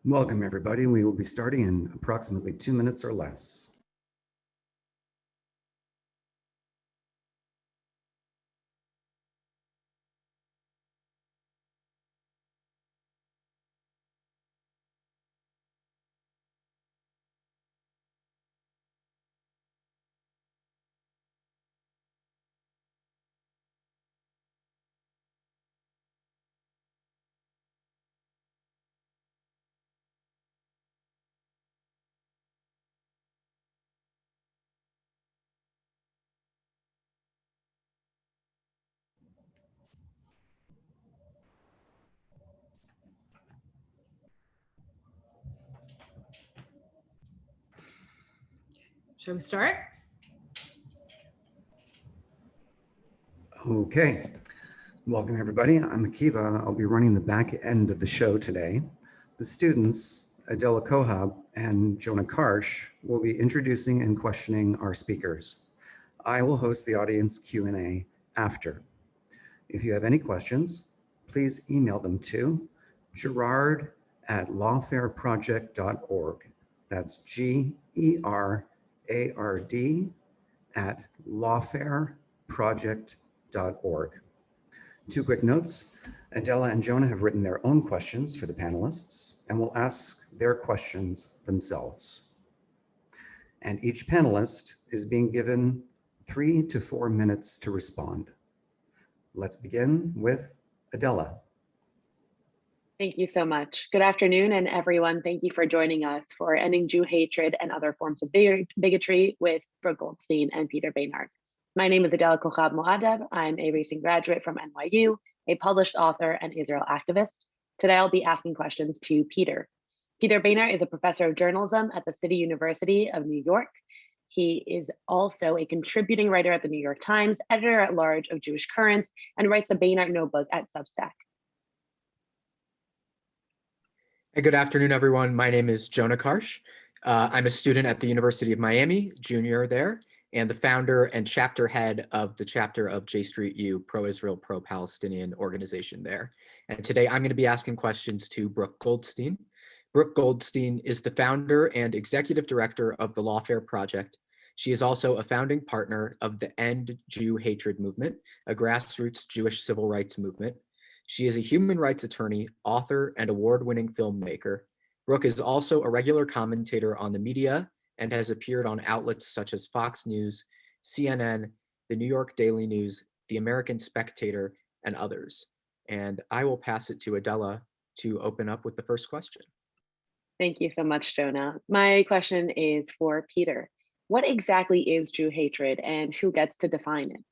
Welcome, everybody. We will be starting in approximately 2 minutes or less. Shall we start? Okay. Welcome, everybody. I'm Akiva. I'll be running the back end of the show today. The students, Adela Kohab and Jonah Karsh, will be introducing and questioning our speakers. I will host the audience Q&A after. If you have any questions, please email them to gerard@lawfareproject.org. That's GERARD@lawfareproject.org. Two quick notes. Adela and Jonah have written their own questions for the panelists and will ask their questions themselves. And each panelist is being given 3 to 4 minutes to respond. Let's begin with Adela. Thank you so much. Good afternoon, and everyone, thank you for joining us for Ending Jew Hatred and Other Forms of Bigotry with Brooke Goldstein and Peter Beinart. My name is Adela Kohab Moadeb. I'm a recent graduate from NYU, a published author and Israel activist. Today, I'll be asking questions to Peter. Peter Beinart is a professor of journalism at the City University of New York. He is also a contributing writer at the New York Times, editor-at-large of Jewish Currents, and writes the Beinart Notebook at Substack. Hey, good afternoon, everyone. My name is Jonah Karsh. I'm a student at the University of Miami, junior there, and the founder and chapter head of the chapter of J Street U, pro-Israel, pro-Palestinian organization there. And today I'm going to be asking questions to Brooke Goldstein. Brooke Goldstein is the founder and executive director of the Lawfare Project. She is also a founding partner of the End Jew Hatred movement, a grassroots Jewish civil rights movement. She is a human rights attorney, author, and award-winning filmmaker. Brooke is also a regular commentator on the media and has appeared on outlets such as Fox News, CNN, the New York Daily News, the American Spectator, and others. And I will pass it to Adela to open up with the first question. Thank you so much, Jonah. My question is for Peter. What exactly is Jew hatred and who gets to define it?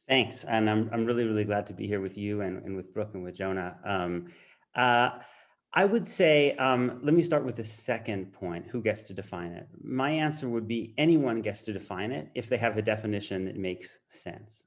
Thanks, and I'm really glad to be here with you and with Brooke and with Jonah. I would say, let me start with the second point, who gets to define it? My answer would be anyone gets to define it if they have a definition that makes sense.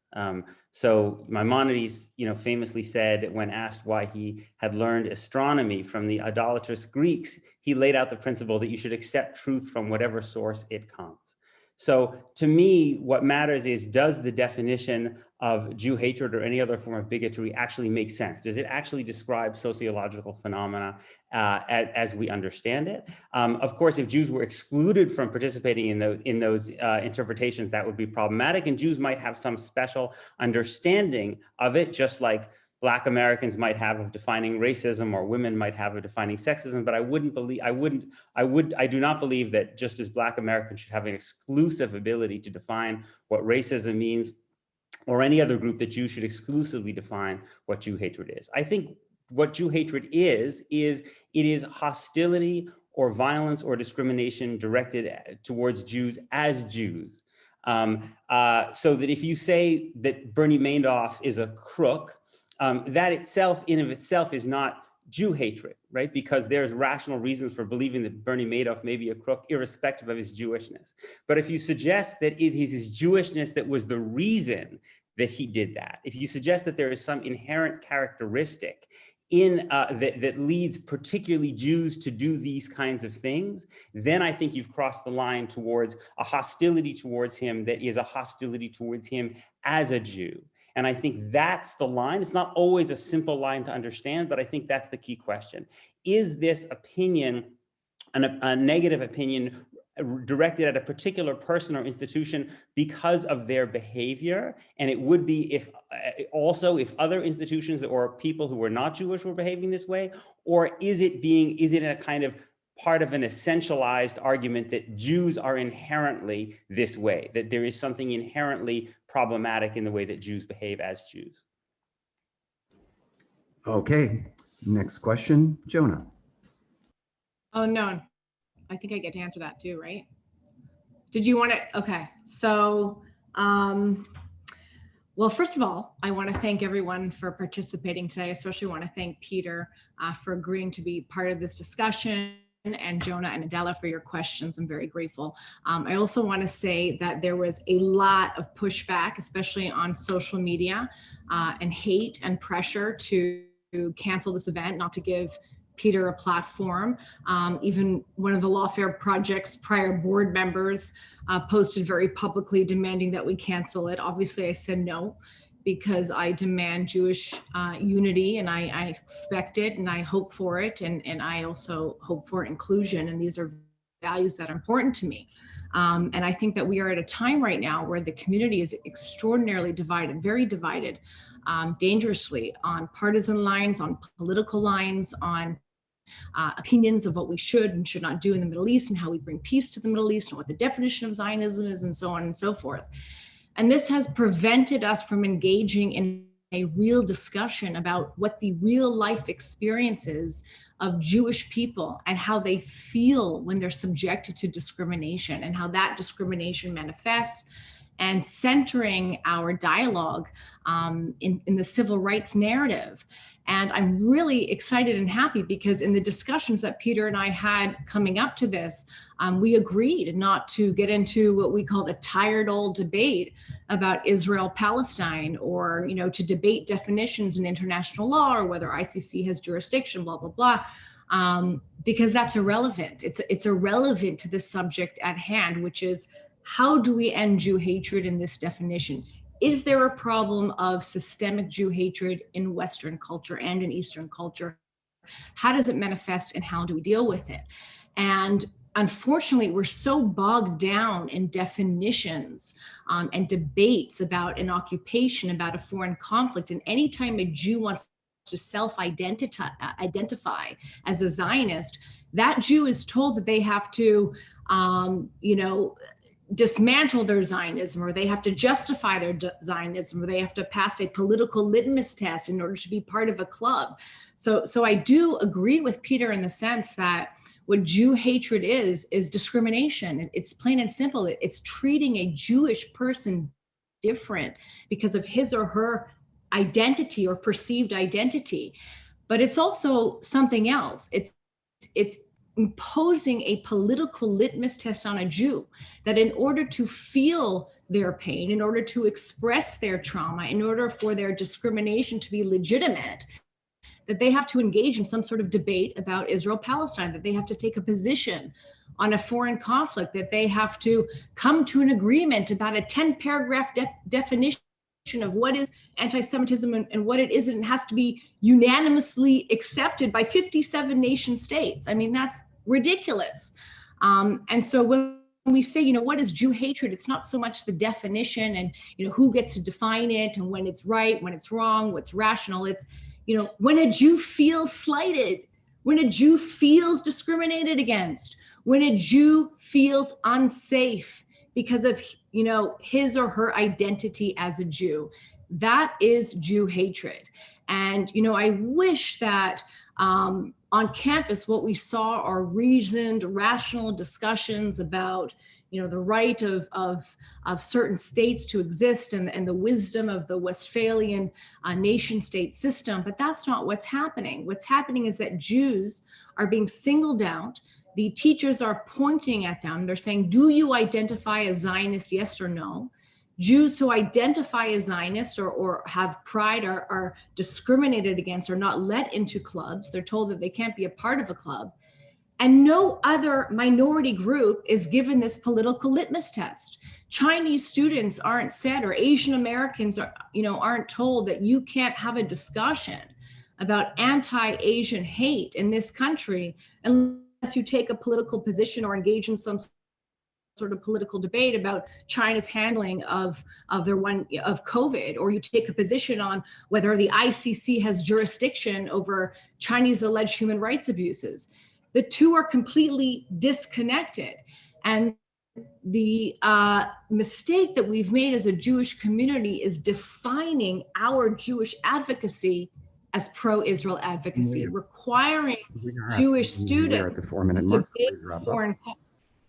So Maimonides, famously said when asked why he had learned astronomy from the idolatrous Greeks, he laid out the principle that you should accept truth from whatever source it comes. So to me, what matters is, does the definition of Jew hatred or any other form of bigotry actually make sense? Does it actually describe sociological phenomena as we understand it? Of course, if Jews were excluded from participating in those interpretations, that would be problematic, and Jews might have some special understanding of it, just like Black Americans might have of defining racism, or women might have of defining sexism, but I do not believe that just as Black Americans should have an exclusive ability to define what racism means, or any other group, that Jews should exclusively define what Jew hatred is. I think what Jew hatred is it is hostility or violence or discrimination directed towards Jews as Jews. So that if you say that Bernie Madoff is a crook, that itself, in of itself, is not Jew hatred, right? Because there's rational reasons for believing that Bernie Madoff may be a crook, irrespective of his Jewishness. But if you suggest that it is his Jewishness that was the reason that he did that, if you suggest that there is some inherent characteristic that leads particularly Jews to do these kinds of things, then I think you've crossed the line towards a hostility towards him that is a hostility towards him as a Jew. And I think that's the line. It's not always a simple line to understand, but I think that's the key question. Is this opinion, a negative opinion, directed at a particular person or institution because of their behavior? And it would be if other institutions or people who were not Jewish were behaving this way? Or is it in a kind of part of an essentialized argument that Jews are inherently this way, that there is something inherently problematic in the way that Jews behave as Jews? Okay, next question, Jonah. Oh, no. I think I get to answer that too, right? Did you want to? Okay. So, well, first of all, I want to thank everyone for participating today. I especially want to thank Peter for agreeing to be part of this discussion, and Jonah and Adela for your questions. I'm very grateful. I also want to say that there was a lot of pushback, especially on social media, and hate and pressure to cancel this event, not to give Peter a platform. Even one of the Lawfare project's prior board members posted very publicly demanding that we cancel it. Obviously, I said no, because I demand Jewish unity, and I expect it, and I hope for it, and I also hope for inclusion, and these are values that are important to me. And I think that we are at a time right now where the community is extraordinarily divided, very divided, dangerously, on partisan lines, on political lines, on opinions of what we should and should not do in the Middle East, and how we bring peace to the Middle East, and what the definition of Zionism is, and so on and so forth. And this has prevented us from engaging in a real discussion about what the real life experiences of Jewish people and how they feel when they're subjected to discrimination, and how that discrimination manifests, and centering our dialogue in the civil rights narrative. And I'm really excited and happy because in the discussions that Peter and I had coming up to this, we agreed not to get into what we called a tired old debate about Israel-Palestine, or to debate definitions in international law, or whether ICC has jurisdiction, blah, blah, blah, because that's irrelevant. It's irrelevant to the subject at hand, which is, how do we end Jew hatred in this definition? Is there a problem of systemic Jew hatred in Western culture and in Eastern culture? How does it manifest, and how do we deal with it? And unfortunately, we're so bogged down in definitions and debates about an occupation, about a foreign conflict. And anytime a Jew wants to self-identify as a Zionist, that Jew is told that they have to, dismantle their Zionism, or they have to justify their Zionism, or they have to pass a political litmus test in order to be part of a club. So I do agree with Peter in the sense that what Jew hatred is discrimination. It's plain and simple. It's treating a Jewish person different because of his or her identity or perceived identity. But it's also something else. It's imposing a political litmus test on a Jew, that in order to feel their pain, in order to express their trauma, in order for their discrimination to be legitimate, that they have to engage in some sort of debate about Israel-Palestine, that they have to take a position on a foreign conflict, that they have to come to an agreement about a 10-paragraph definition of what is anti-Semitism and what it isn't. It has to be unanimously accepted by 57 nation states. I mean, that's ridiculous. And so when we say, what is Jew hatred? It's not so much the definition and, who gets to define it, and when it's right, when it's wrong, what's rational. It's, when a Jew feels slighted, when a Jew feels discriminated against, when a Jew feels unsafe because of, his or her identity as a Jew, that is Jew hatred. And, I wish that on campus, what we saw are reasoned, rational discussions about, the right of certain states to exist, and the wisdom of the Westphalian nation state system. But that's not what's happening. What's happening is that Jews are being singled out. The teachers are pointing at them. They're saying, do you identify as Zionist, yes or no? Jews who identify as Zionists or have pride are discriminated against, or not let into clubs. They're told that they can't be a part of a club. And no other minority group is given this political litmus test. Chinese students aren't said, or Asian Americans aren't told that you can't have a discussion about anti-Asian hate in this country unless you take a political position or engage in some sort of political debate about China's handling of COVID, or you take a position on whether the ICC has jurisdiction over Chinese alleged human rights abuses. The two are completely disconnected. And the mistake that we've made as a Jewish community is defining our Jewish advocacy as pro-Israel advocacy, requiring Jewish students. We are at the 4-minute mark, so please wrap up.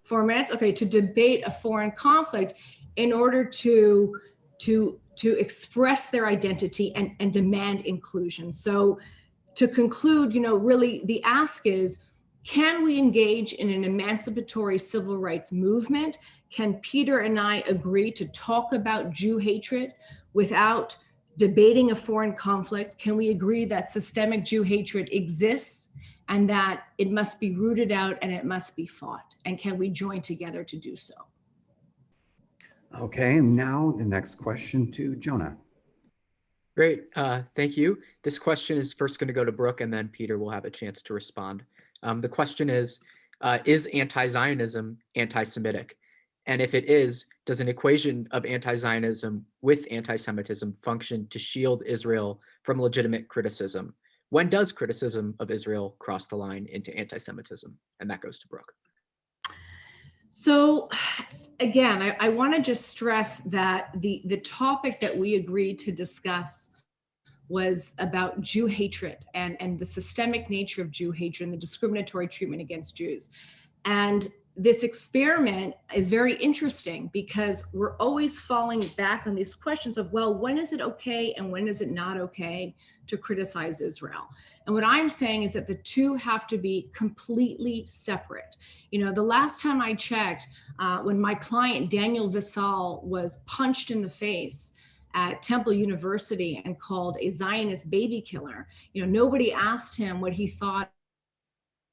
4 minutes, okay, to debate a foreign conflict in order to express their identity and demand inclusion. So to conclude, really the ask is, can we engage in an emancipatory civil rights movement? Can Peter and I agree to talk about Jew hatred without debating a foreign conflict? Can we agree that systemic Jew hatred exists and that it must be rooted out and it must be fought? And can we join together to do so? Okay, now the next question to Jonah. Great, thank you. This question is first going to go to Brooke, and then Peter will have a chance to respond. The question is anti-Zionism anti-Semitic? And if it is, does an equation of anti-Zionism with anti-Semitism function to shield Israel from legitimate criticism? When does criticism of Israel cross the line into anti-Semitism? And that goes to Brooke. So again, I want to just stress that the topic that we agreed to discuss was about Jew hatred and the systemic nature of Jew hatred and the discriminatory treatment against Jews. And this experiment is very interesting because we're always falling back on these questions of, well, when is it okay and when is it not okay to criticize Israel? And what I'm saying is that the two have to be completely separate. The last time I checked, when my client Daniel Visal was punched in the face at Temple University and called a Zionist baby killer, nobody asked him what he thought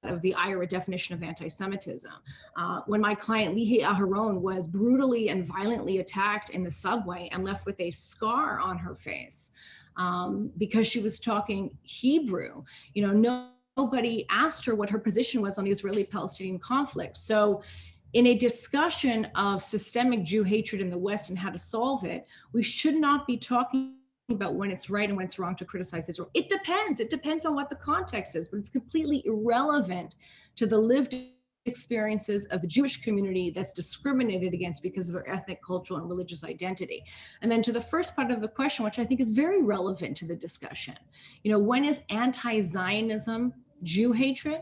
of the IRA definition of anti-Semitism. When my client Lihi Aharon was brutally and violently attacked in the subway and left with a scar on her face because she was talking Hebrew, nobody asked her what her position was on the Israeli-Palestinian conflict. So in a discussion of systemic Jew hatred in the West and how to solve it, we should not be talking about when it's right and when it's wrong to criticize Israel. It depends. It depends on what the context is, but it's completely irrelevant to the lived experiences of the Jewish community that's discriminated against because of their ethnic, cultural, and religious identity. And then to the first part of the question, which I think is very relevant to the discussion, when is anti-Zionism Jew hatred?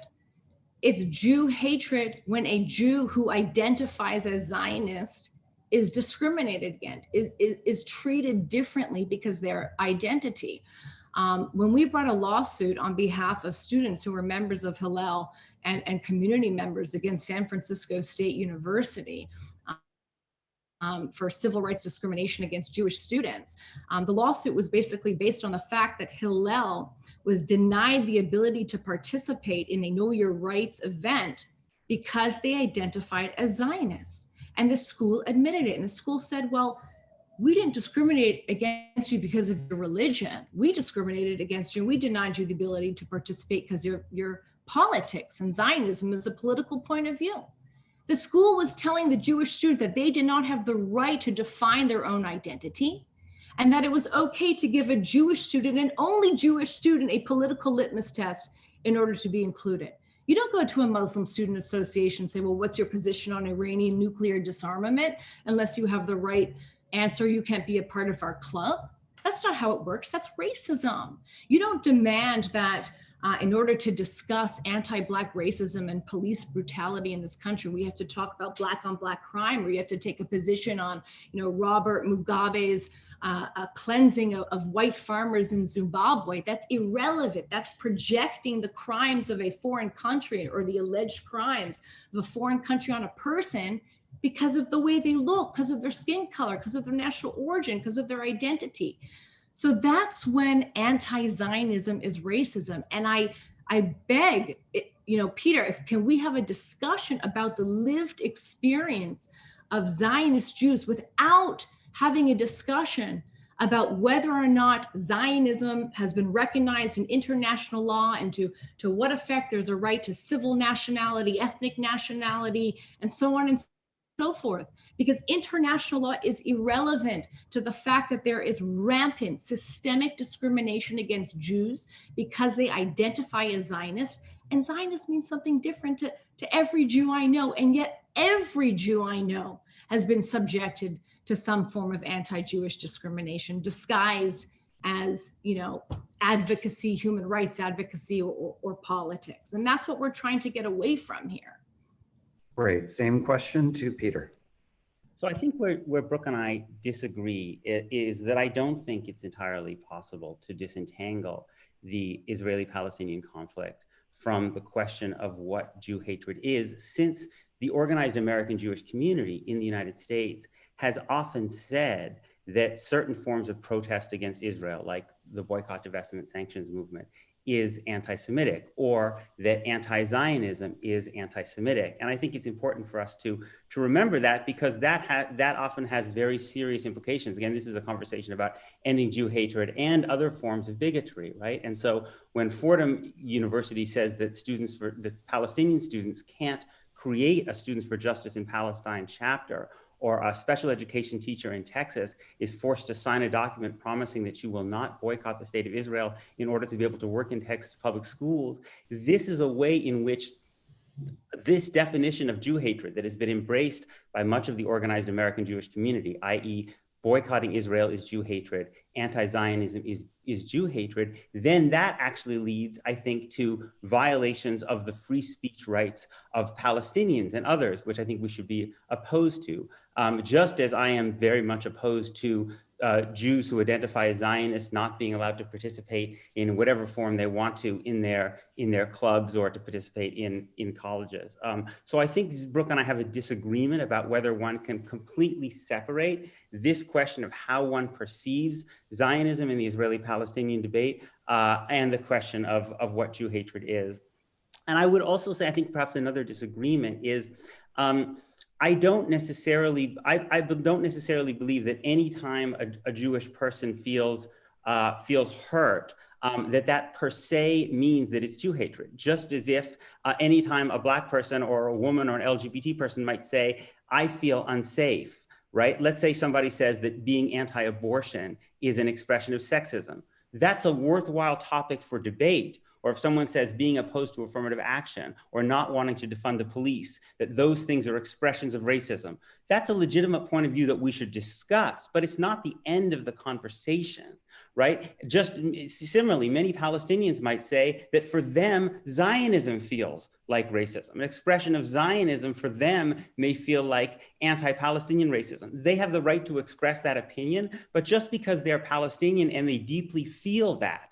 It's Jew hatred when a Jew who identifies as Zionist is discriminated against, is treated differently because their identity. When we brought a lawsuit on behalf of students who were members of Hillel and community members against San Francisco State University for civil rights discrimination against Jewish students, the lawsuit was basically based on the fact that Hillel was denied the ability to participate in a Know Your Rights event because they identified as Zionists. And the school admitted it. And the school said, well, we didn't discriminate against you because of your religion. We discriminated against you. We denied you the ability to participate because your politics, and Zionism is a political point of view. The school was telling the Jewish student that they did not have the right to define their own identity, and that it was okay to give a Jewish student, and only Jewish student, a political litmus test in order to be included. You don't go to a Muslim student association and say, well, what's your position on Iranian nuclear disarmament? Unless you have the right answer, you can't be a part of our club. That's not how it works. That's racism. You don't demand that in order to discuss anti-Black racism and police brutality in this country, we have to talk about Black on Black crime, or you have to take a position on, Robert Mugabe's cleansing of white farmers in Zimbabwe. That's irrelevant. That's projecting the crimes of a foreign country or the alleged crimes of a foreign country on a person because of the way they look, because of their skin color, because of their national origin, because of their identity. So that's when anti-Zionism is racism. And I beg Peter, can we have a discussion about the lived experience of Zionist Jews without having a discussion about whether or not Zionism has been recognized in international law, and to what effect there's a right to civil nationality, ethnic nationality, and so on and so forth? Because international law is irrelevant to the fact that there is rampant systemic discrimination against Jews because they identify as Zionist, and Zionist means something different to every Jew I know, and yet every Jew I know has been subjected to some form of anti-Jewish discrimination disguised as, advocacy, human rights advocacy, or politics. And that's what we're trying to get away from here. Great. Same question to Peter. So I think where Brooke and I disagree is that I don't think it's entirely possible to disentangle the Israeli-Palestinian conflict from the question of what Jew hatred is, since the organized American Jewish community in the United States has often said that certain forms of protest against Israel, like the boycott, divestment, sanctions movement, is anti-Semitic, or that anti-Zionism is anti-Semitic. And I think it's important for us to remember that, because that often has very serious implications. Again, this is a conversation about ending Jew hatred and other forms of bigotry, right? And so when Fordham University says that Palestinian students can't create a Students for Justice in Palestine chapter, or a special education teacher in Texas is forced to sign a document promising that she will not boycott the state of Israel in order to be able to work in Texas public schools, this is a way in which this definition of Jew hatred that has been embraced by much of the organized American Jewish community, i.e. boycotting Israel is Jew hatred, anti-Zionism is Jew hatred, then that actually leads, I think, to violations of the free speech rights of Palestinians and others, which I think we should be opposed to. Just as I am very much opposed to Jews who identify as Zionists not being allowed to participate in whatever form they want to in their clubs or to participate in colleges. So I think Brooke and I have a disagreement about whether one can completely separate this question of how one perceives Zionism in the Israeli-Palestinian debate and the question of what Jew hatred is. And I would also say, I think perhaps another disagreement is, I don't necessarily believe that any time a Jewish person feels hurt, that per se means that it's Jew hatred. Just as if anytime a Black person or a woman or an LGBT person might say, I feel unsafe, right? Let's say somebody says that being anti-abortion is an expression of sexism. That's a worthwhile topic for debate. Or if someone says being opposed to affirmative action or not wanting to defund the police, that those things are expressions of racism, that's a legitimate point of view that we should discuss, but it's not the end of the conversation, right? Just similarly, many Palestinians might say that for them, Zionism feels like racism. An expression of Zionism for them may feel like anti-Palestinian racism. They have the right to express that opinion, but just because they're Palestinian and they deeply feel that,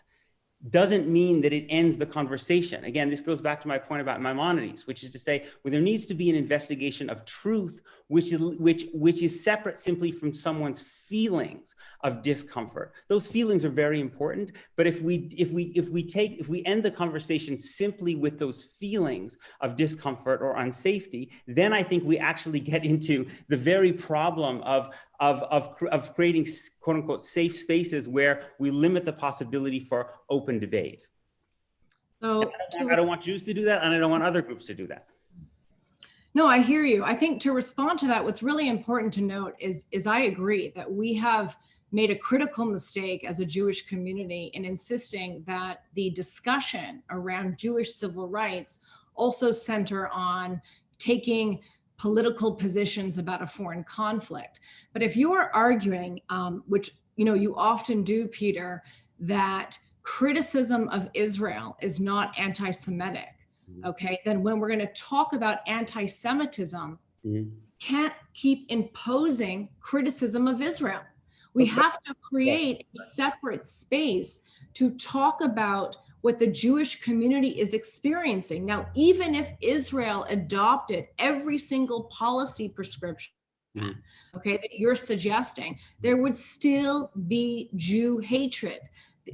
doesn't mean that it ends the conversation. Again, this goes back to my point about Maimonides, which is to say, well, there needs to be an investigation of truth, which is separate simply from someone's feelings of discomfort. Those feelings are very important, but if we end the conversation simply with those feelings of discomfort or unsafety, then I think we actually get into the very problem of creating quote unquote safe spaces where we limit the possibility for open debate. So I don't want Jews to do that, and I don't want other groups to do that. No, I hear you. I think to respond to that, what's really important to note is I agree that we have made a critical mistake as a Jewish community in insisting that the discussion around Jewish civil rights also center on taking political positions about a foreign conflict. But if you are arguing, which you often do, Peter, that criticism of Israel is not anti-Semitic, okay, then when we're going to talk about anti-Semitism, can't keep imposing criticism of Israel. We have to create a separate space to talk about what the Jewish community is experiencing. Now, even if Israel adopted every single policy prescription, okay, that you're suggesting, there would still be Jew hatred.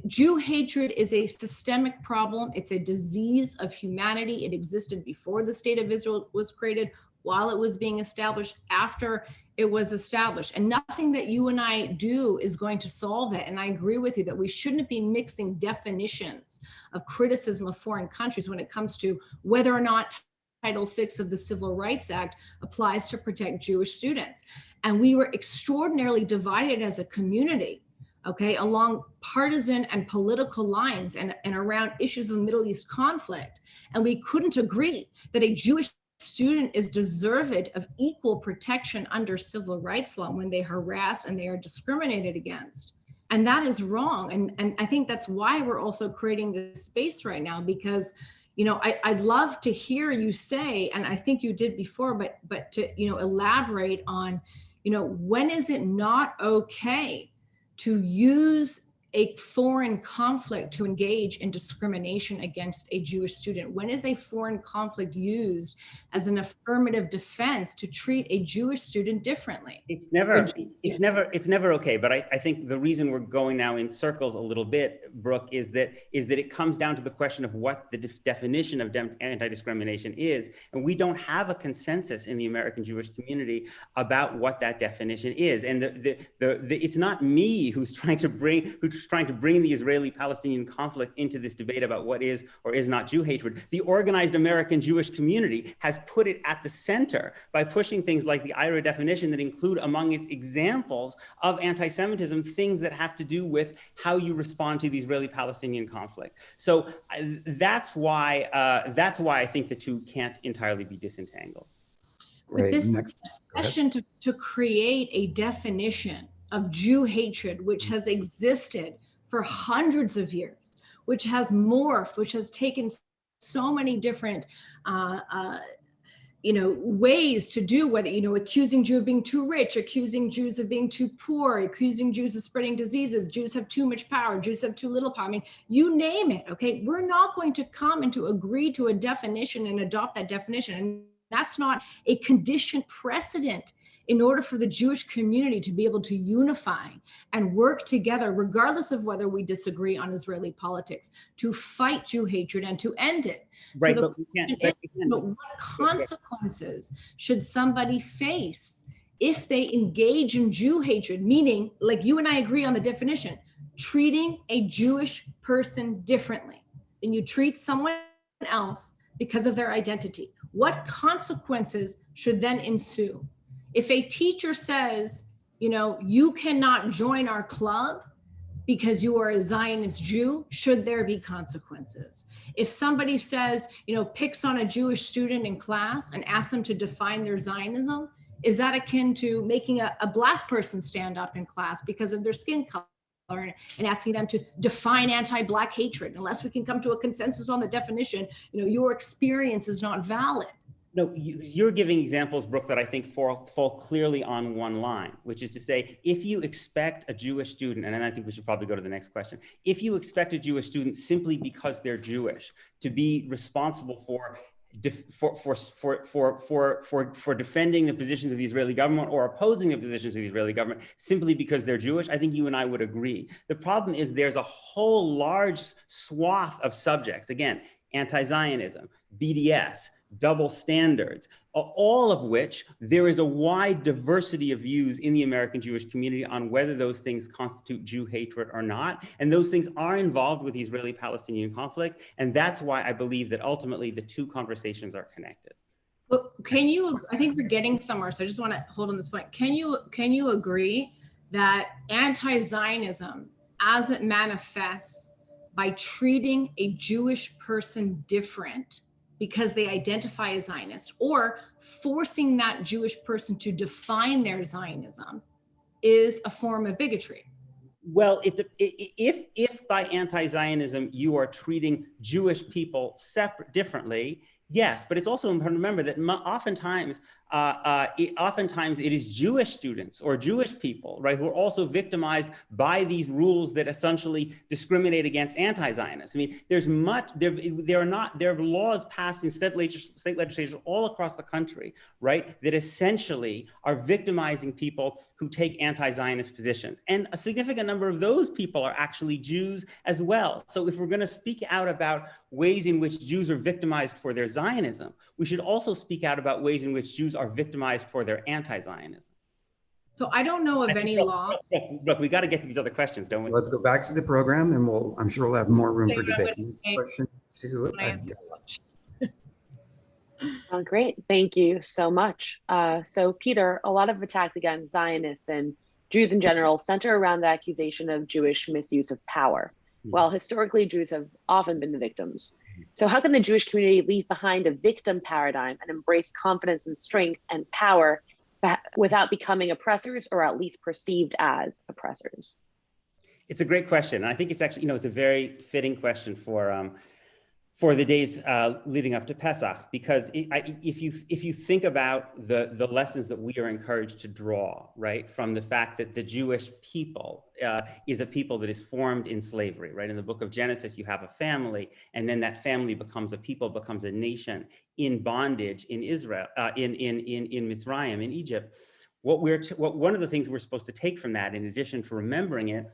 Jew hatred is a systemic problem. It's a disease of humanity. It existed before the state of Israel was created, while it was being established, after it was established. And nothing that you and I do is going to solve it. And I agree with you that we shouldn't be mixing definitions of criticism of foreign countries when it comes to whether or not Title VI of the Civil Rights Act applies to protect Jewish students. And we were extraordinarily divided as a community, okay, along partisan and political lines and around issues of the Middle East conflict. And we couldn't agree that a Jewish student is deserved of equal protection under civil rights law when they harassed and they are discriminated against. And that is wrong. And I think that's why we're also creating this space right now, because I'd love to hear you say, and I think you did before, but to elaborate on, when is it not okay to use a foreign conflict to engage in discrimination against a Jewish student? When is a foreign conflict used as an affirmative defense to treat a Jewish student differently? It's never okay. But I think the reason we're going now in circles a little bit, Brooke, is that it comes down to the question of what the definition of anti-discrimination is. And we don't have a consensus in the American Jewish community about what that definition is. And it's not me who's trying to bring the Israeli-Palestinian conflict into this debate about what is or is not Jew hatred. The organized American Jewish community has put it at the center by pushing things like the IHRA definition that include among its examples of anti-Semitism things that have to do with how you respond to the Israeli-Palestinian conflict. So that's why I think the two can't entirely be disentangled. But this obsession to create a definition of Jew hatred, which has existed for hundreds of years, which has morphed, which has taken so many different ways to do, whether, accusing Jews of being too rich, accusing Jews of being too poor, accusing Jews of spreading diseases, Jews have too much power, Jews have too little power. I mean, you name it, okay? We're not going to come and to agree to a definition and adopt that definition. And that's not a conditioned precedent in order for the Jewish community to be able to unify and work together, regardless of whether we disagree on Israeli politics, to fight Jew hatred and to end it. Right, so but what consequences should somebody face if they engage in Jew hatred? Meaning, like you and I agree on the definition, treating a Jewish person differently than you treat someone else because of their identity. What consequences should then ensue? If a teacher says, you cannot join our club because you are a Zionist Jew, should there be consequences? If somebody says, picks on a Jewish student in class and asks them to define their Zionism, is that akin to making a Black person stand up in class because of their skin color and asking them to define anti-Black hatred? Unless we can come to a consensus on the definition, your experience is not valid. No, you're giving examples, Brooke, that I think fall clearly on one line, which is to say, if you expect a Jewish student, and then I think we should probably go to the next question, if you expect a Jewish student simply because they're Jewish to be responsible for defending the positions of the Israeli government or opposing the positions of the Israeli government simply because they're Jewish, I think you and I would agree. The problem is there's a whole large swath of subjects, again, anti-Zionism, BDS, double standards, all of which there is a wide diversity of views in the American Jewish community on whether those things constitute Jew hatred or not. And those things are involved with the Israeli-Palestinian conflict. And that's why I believe that ultimately the two conversations are connected. Well, I think we're getting somewhere, so I just want to hold on this point. Can you agree that anti-Zionism, as it manifests by treating a Jewish person different because they identify as Zionist, or forcing that Jewish person to define their Zionism, is a form of bigotry? Well, if by anti-Zionism you are treating Jewish people differently, yes, but it's also important to remember that oftentimes oftentimes it is Jewish students or Jewish people, right, who are also victimized by these rules that essentially discriminate against anti-Zionists. I mean, there are laws passed in state legislatures all across the country, right, that essentially are victimizing people who take anti-Zionist positions. And a significant number of those people are actually Jews as well. So if we're going to speak out about ways in which Jews are victimized for their Zionism, we should also speak out about ways in which Jews are victimized for their anti-Zionism. So I don't know of any law. Look, we got to get to these other questions, don't we? Let's go back to the program, and I'm sure we'll have more room for debate. Next question to Adela. Great, thank you so much. So Peter, a lot of attacks against Zionists and Jews in general center around the accusation of Jewish misuse of power. While historically Jews have often been the victims. So how can the Jewish community leave behind a victim paradigm and embrace confidence and strength and power without becoming oppressors, or at least perceived as oppressors? It's a great question. And I think it's actually, it's a very fitting question for the days leading up to Pesach, because if you think about the lessons that we are encouraged to draw, right, from the fact that the Jewish people is a people that is formed in slavery, right? In the book of Genesis, you have a family, and then that family becomes a people, becomes a nation in bondage in Israel, in Mitzrayim, in Egypt. One of the things we're supposed to take from that, in addition to remembering it,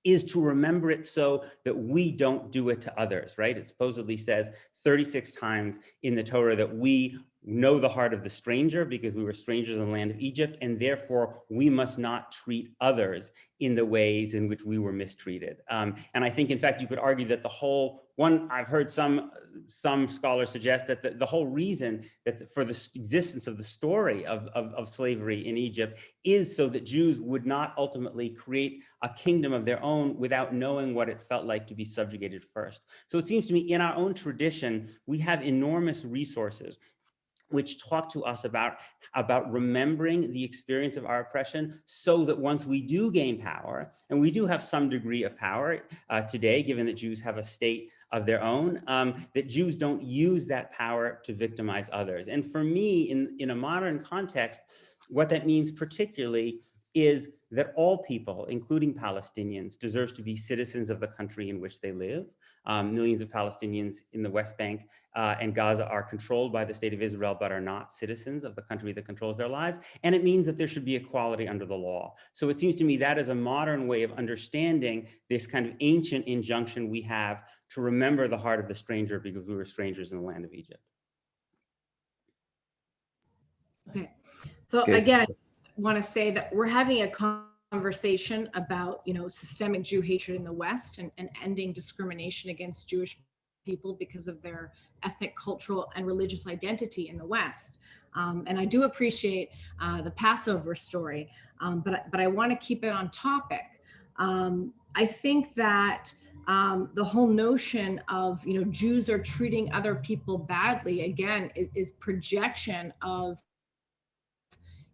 is to remember it so that we don't do it to others, right? It supposedly says 36 times in the Torah that we know the heart of the stranger because we were strangers in the land of Egypt, and therefore we must not treat others in the ways in which we were mistreated. And I think, in fact, you could argue that I've heard some scholars suggest that the whole reason that for the existence of the story of slavery in Egypt is so that Jews would not ultimately create a kingdom of their own without knowing what it felt like to be subjugated first. So it seems to me in our own tradition, we have enormous resources which talk to us about remembering the experience of our oppression so that once we do gain power, and we do have some degree of power today, given that Jews have a state of their own, that Jews don't use that power to victimize others. And for me, in a modern context, what that means particularly is that all people, including Palestinians, deserve to be citizens of the country in which they live. Millions of Palestinians in the West Bank and Gaza are controlled by the state of Israel, but are not citizens of the country that controls their lives. And it means that there should be equality under the law. So it seems to me that is a modern way of understanding this kind of ancient injunction we have to remember the heart of the stranger because we were strangers in the land of Egypt. Okay, so again, I want to say that we're having a conversation about, systemic Jew hatred in the West and ending discrimination against Jewish people because of their ethnic, cultural, and religious identity in the West. And I do appreciate the Passover story, but I want to keep it on topic. I think that the whole notion of, Jews are treating other people badly, again, is projection of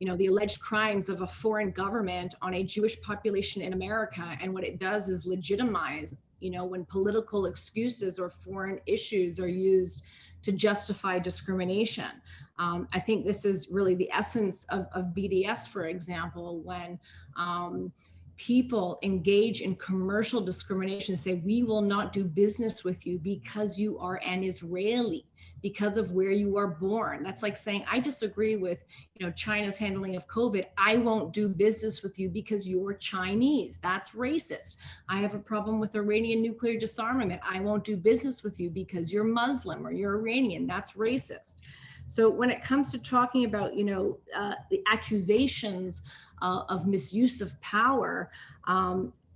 the alleged crimes of a foreign government on a Jewish population in America. And what it does is legitimize, when political excuses or foreign issues are used to justify discrimination. I think this is really the essence of BDS, for example, when people engage in commercial discrimination, say, we will not do business with you because you are an Israeli, because of where you are born. That's like saying, I disagree with, China's handling of COVID. I won't do business with you because you're Chinese. That's racist. I have a problem with Iranian nuclear disarmament. I won't do business with you because you're Muslim or you're Iranian. That's racist. So when it comes to talking about, the accusations of misuse of power,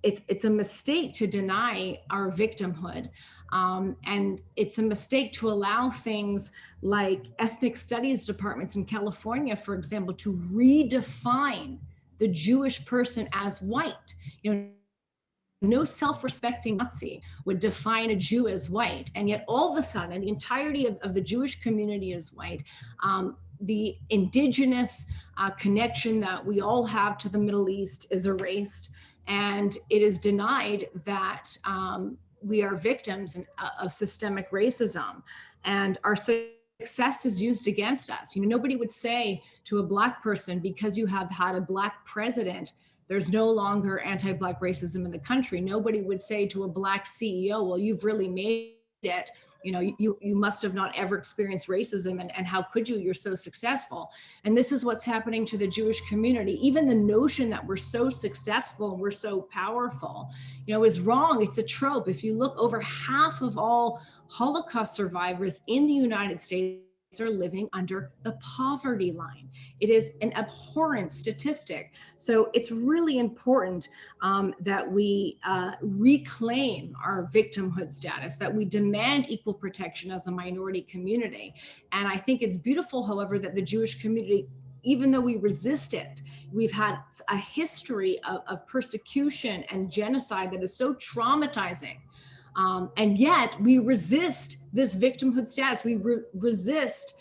it's a mistake to deny our victimhood. And it's a mistake to allow things like ethnic studies departments in California, for example, to redefine the Jewish person as white. No self-respecting Nazi would define a Jew as white. And yet all of a sudden, the entirety of the Jewish community is white. The indigenous connection that we all have to the Middle East is erased. And it is denied that we are victims of systemic racism. And our success is used against us. You know, nobody would say to a Black person, because you have had a Black president, there's no longer anti-Black racism in the country. Nobody would say to a Black CEO, well, you've really made it. You know, you must have not ever experienced racism, and how could you? You're so successful. And this is what's happening to the Jewish community. Even the notion that we're so successful and we're so powerful, you know, is wrong. It's a trope. If you look, over half of all Holocaust survivors in the United States are living under the poverty line. It is an abhorrent statistic. So it's really important that we reclaim our victimhood status, that we demand equal protection as a minority community. And I think it's beautiful, however, that the Jewish community, even though we resist it, we've had a history of persecution and genocide that is so traumatizing. And yet we resist this victimhood status. We resist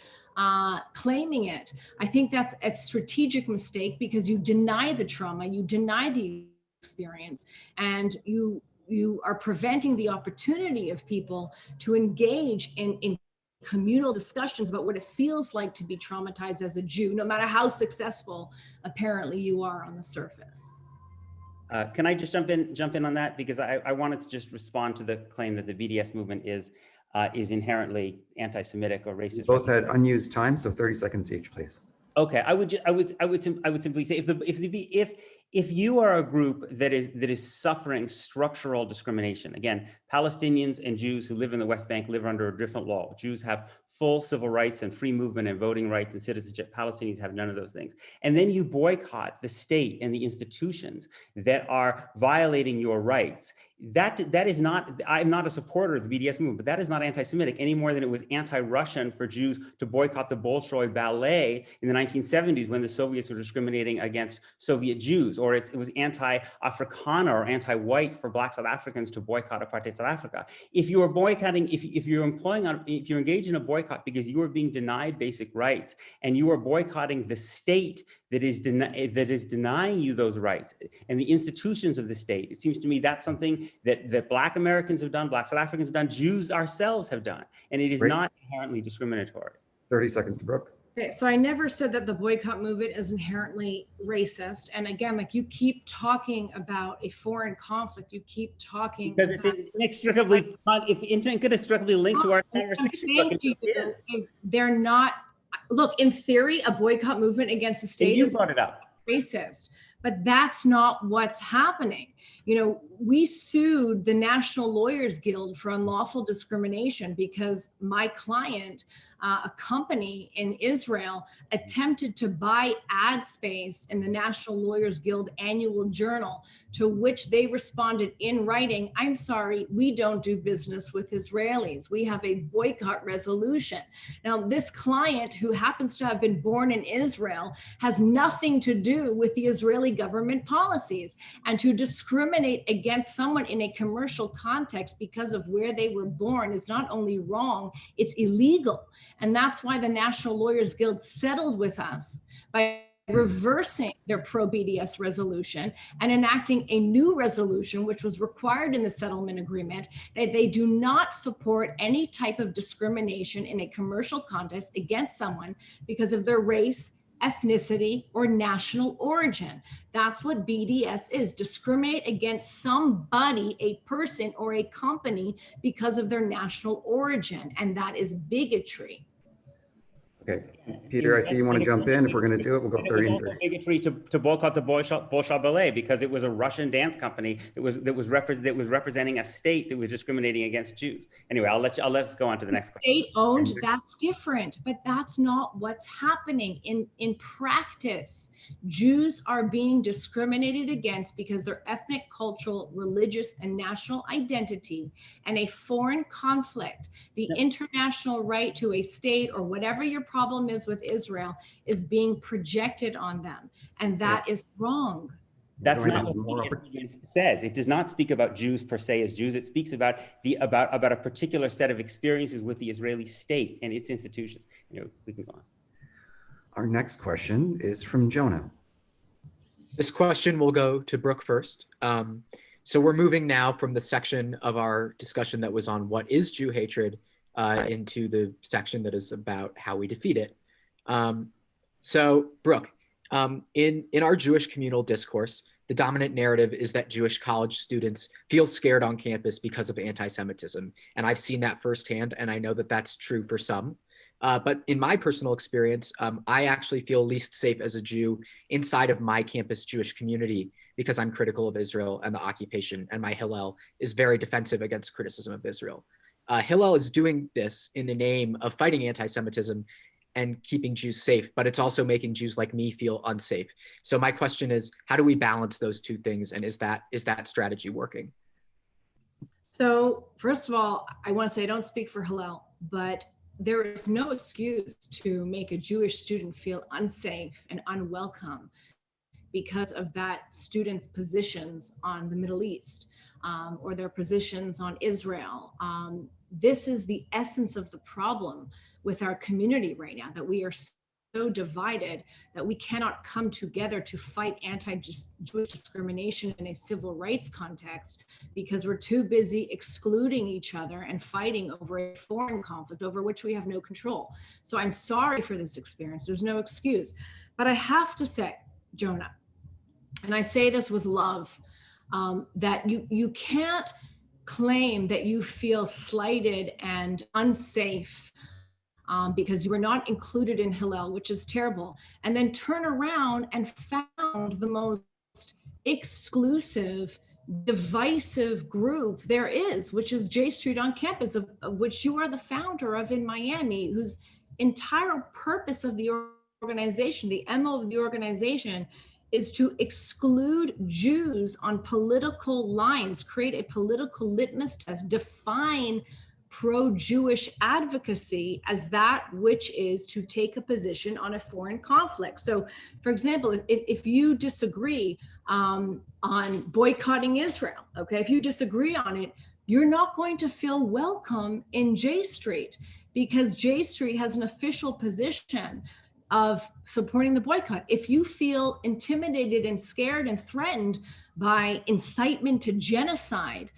claiming it. I think that's a strategic mistake, because you deny the trauma, you deny the experience, and you are preventing the opportunity of people to engage in communal discussions about what it feels like to be traumatized as a Jew, no matter how successful apparently you are on the surface. Can I just jump in on that? Because I wanted to just respond to the claim that the BDS movement is inherently anti-Semitic or racist. Both had unused time, so 30 seconds each, please. Okay, I would simply say, if you are a group that is suffering structural discrimination, again, Palestinians and Jews who live in the West Bank live under a different law. Jews have full civil rights and free movement and voting rights and citizenship. Palestinians have none of those things. And then you boycott the state and the institutions that are violating your rights. That is not, I'm not a supporter of the BDS movement, but that is not anti-Semitic any more than it was anti-Russian for Jews to boycott the Bolshoi Ballet in the 1970s when the Soviets were discriminating against Soviet Jews, or it was anti-Afrikaner or anti-white for Black South Africans to boycott apartheid South Africa. If you are boycotting, if you're engaged in a boycott because you are being denied basic rights, and you are boycotting the state that is denying you those rights and the institutions of the state, it seems to me that's something that Black Americans have done, Black South Africans have done, Jews ourselves have done, and it is not inherently discriminatory. 30 seconds to Brooke. Okay, so I never said that the boycott movement is inherently racist. And again, like, you keep talking about a foreign conflict, you keep talking because it's inextricably linked to our conversation. They're not. Look, in theory, a boycott movement against the state is brought it up. Racist, but that's not what's happening. You know, we sued the National Lawyers Guild for unlawful discrimination because my client, a company in Israel, attempted to buy ad space in the National Lawyers Guild annual journal, to which they responded in writing, "I'm sorry, we don't do business with Israelis. We have a boycott resolution." Now, this client, who happens to have been born in Israel, has nothing to do with the Israeli government policies. And to discriminate against someone in a commercial context because of where they were born is not only wrong, it's illegal. And that's why the National Lawyers Guild settled with us by reversing their pro-BDS resolution and enacting a new resolution, which was required in the settlement agreement, that they do not support any type of discrimination in a commercial context against someone because of their race, ethnicity, or national origin. That's what BDS is: discriminate against somebody, a person or a company, because of their national origin. And that is bigotry. Okay, Peter, I see you want to jump in. If we're going to do it, we'll go 30 and 30. Bigotry to boycott the Bolshoi Ballet because it was a Russian dance company that was representing a state that was discriminating against Jews. Anyway, I'll let us go on to the next question. State-owned, that's different, but that's not what's happening. In practice, Jews are being discriminated against because their ethnic, cultural, religious, and national identity and a foreign conflict, the international right to a state, or whatever your problem is with Israel, is being projected on them. And that is wrong. That's not what it says. It does not speak about Jews per se as Jews. It speaks about about a particular set of experiences with the Israeli state and its institutions. You know, we can go on. Our next question is from Jonah. This question will go to Brooke first. So we're moving now from the section of our discussion that was on what is Jew hatred into the section that is about how we defeat it. So, Brooke, in our Jewish communal discourse, the dominant narrative is that Jewish college students feel scared on campus because of anti-Semitism. And I've seen that firsthand, and I know that that's true for some. But in my personal experience, I actually feel least safe as a Jew inside of my campus Jewish community because I'm critical of Israel and the occupation, and my Hillel is very defensive against criticism of Israel. Hillel is doing this in the name of fighting anti-Semitism and keeping Jews safe, but it's also making Jews like me feel unsafe. So my question is, how do we balance those two things, and is that strategy working? So first of all, I want to say I don't speak for Hillel, but there is no excuse to make a Jewish student feel unsafe and unwelcome because of that student's positions on the Middle East or their positions on Israel. This is the essence of the problem with our community right now, that we are so divided that we cannot come together to fight anti-Jewish discrimination in a civil rights context because we're too busy excluding each other and fighting over a foreign conflict over which we have no control. So I'm sorry for this experience. There's no excuse. But I have to say, Jonah, and I say this with love, that you can't claim that you feel slighted and unsafe because you were not included in Hillel, which is terrible, and then turn around and found the most exclusive, divisive group there is, which is J Street on campus, of which you are the founder of in Miami, whose entire purpose of the organization, the MO of the organization, is to exclude Jews on political lines, create a political litmus test, define pro-Jewish advocacy as that which is to take a position on a foreign conflict. So, for example, if you disagree on boycotting Israel, okay, if you disagree on it, you're not going to feel welcome in J Street because J Street has an official position of supporting the boycott. If you feel intimidated and scared and threatened by incitement to genocide,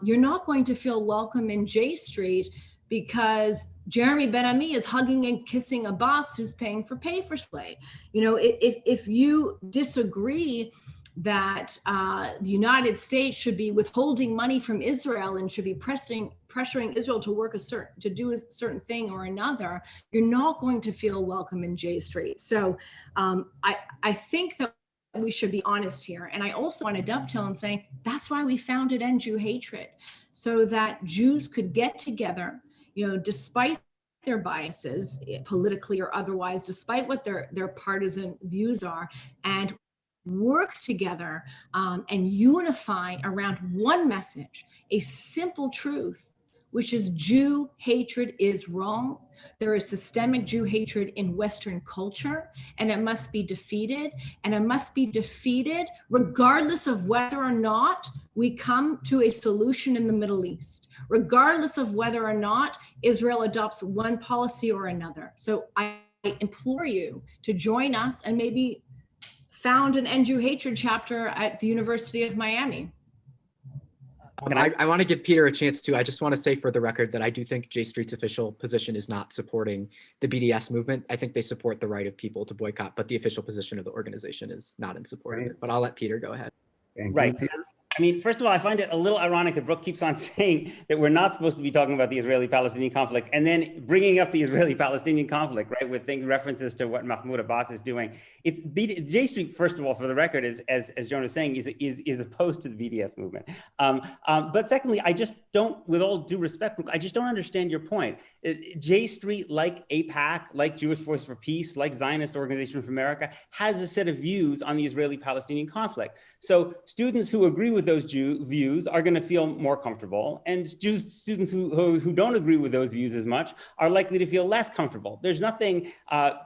you're not going to feel welcome in J Street because Jeremy Ben-Ami is hugging and kissing a boss who's paying for pay-for-slay. You know, if you disagree that the United States should be withholding money from Israel and should be pressuring Israel to do a certain thing or another, you're not going to feel welcome in J Street. So I think that we should be honest here. And I also want to dovetail and say, that's why we founded End Jew Hatred, so that Jews could get together, you know, despite their biases, politically or otherwise, despite what their partisan views are, and work together and unify around one message, a simple truth, which is Jew hatred is wrong. There is systemic Jew hatred in Western culture, and it must be defeated. And it must be defeated regardless of whether or not we come to a solution in the Middle East, regardless of whether or not Israel adopts one policy or another. So I implore you to join us and maybe found an End Jew Hatred chapter at the University of Miami. I want to give Peter a chance too. I just want to say for the record that I do think J Street's official position is not supporting the BDS movement. I think they support the right of people to boycott, but the official position of the organization is not in support of it. But I'll let Peter go ahead. Right. I mean, first of all, I find it a little ironic that Brooke keeps on saying that we're not supposed to be talking about the Israeli-Palestinian conflict and then bringing up the Israeli-Palestinian conflict, right, with references to what Mahmoud Abbas is doing. It's J Street, first of all, for the record, as Jonah is saying, is opposed to the BDS movement. But secondly, I just don't, with all due respect, Brooke, I just don't understand your point. J Street, like AIPAC, like Jewish Voice for Peace, like Zionist Organization for America, has a set of views on the Israeli-Palestinian conflict. So students who agree with those views are going to feel more comfortable, and students who don't agree with those views as much are likely to feel less comfortable. There's nothing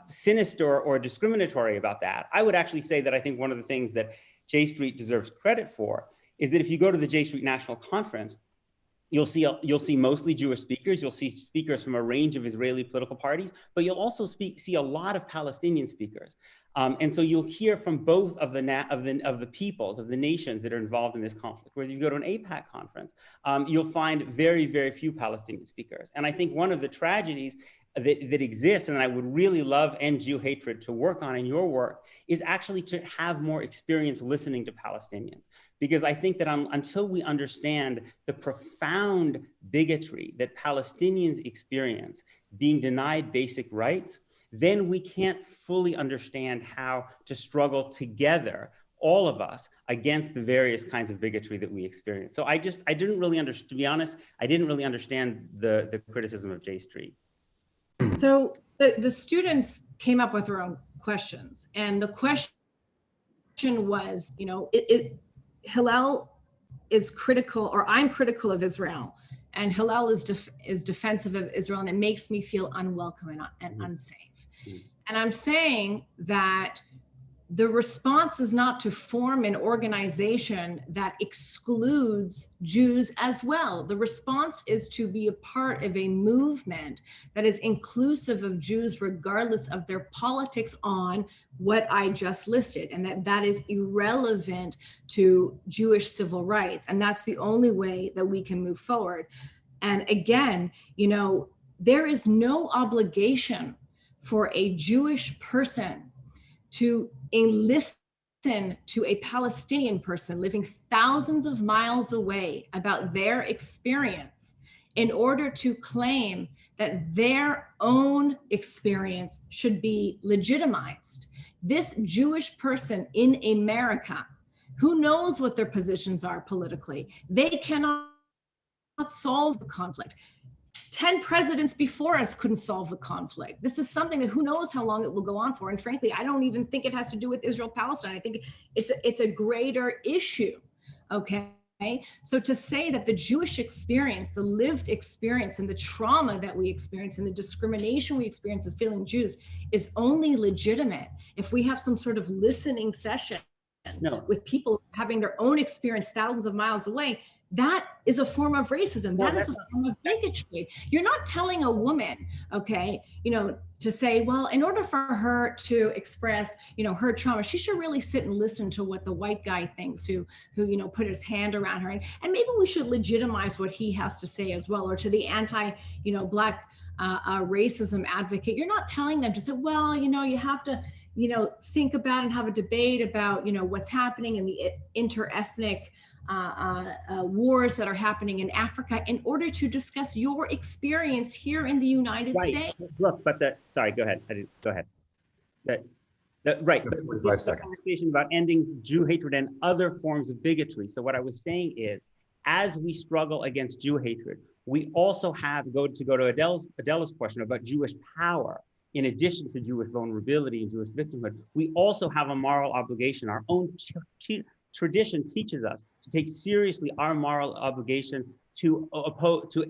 sinister or discriminatory about that. I would actually say that I think one of the things that J Street deserves credit for is that if you go to the J Street National Conference, You'll see mostly Jewish speakers. You'll see speakers from a range of Israeli political parties, but you'll also see a lot of Palestinian speakers. And so you'll hear from both of the peoples, of the nations that are involved in this conflict. Whereas if you go to an AIPAC conference, you'll find very, very few Palestinian speakers. And I think one of the tragedies that exists, and I would really love End Jew Hatred to work on in your work, is actually to have more experience listening to Palestinians. Because I think that until we understand the profound bigotry that Palestinians experience, being denied basic rights, then we can't fully understand how to struggle together, all of us, against the various kinds of bigotry that we experience. So I didn't really understand, to be honest, I didn't really understand the criticism of J Street. So the students came up with their own questions, and the question was, Hillel is critical, or I'm critical of Israel, and Hillel is defensive of Israel, and it makes me feel unwelcome and unsafe. And I'm saying that the response is not to form an organization that excludes Jews as well. The response is to be a part of a movement that is inclusive of Jews regardless of their politics on what I just listed, and that is irrelevant to Jewish civil rights. And that's the only way that we can move forward. And again, there is no obligation for a Jewish person to listen to a Palestinian person living thousands of miles away about their experience in order to claim that their own experience should be legitimized. This Jewish person in America, who knows what their positions are politically, they cannot solve the conflict. 10 presidents before us couldn't solve the conflict. This is something that who knows how long it will go on for. And frankly, I don't even think it has to do with Israel-Palestine. I think it's a greater issue, okay? So to say that the Jewish experience, the lived experience, and the trauma that we experience and the discrimination we experience as feeling Jews is only legitimate if we have some sort of listening session with people having their own experience thousands of miles away. That is a form of racism. That is a form of bigotry. You're not telling a woman, okay, to say, well, in order for her to express, her trauma, she should really sit and listen to what the white guy thinks who put his hand around her. And maybe we should legitimize what he has to say as well, or to the Black racism advocate. You're not telling them to say, well, you have to, think about and have a debate about, what's happening in the inter-ethnic wars that are happening in Africa in order to discuss your experience here in the United States. Look, but sorry, go ahead. Go ahead. Right. That's 45 this seconds. Conversation about ending Jew hatred and other forms of bigotry. So what I was saying is, as we struggle against Jew hatred, we also have go to Adela's question about Jewish power. In addition to Jewish vulnerability and Jewish victimhood, we also have a moral obligation. Our own tradition teaches us to take seriously our moral obligation to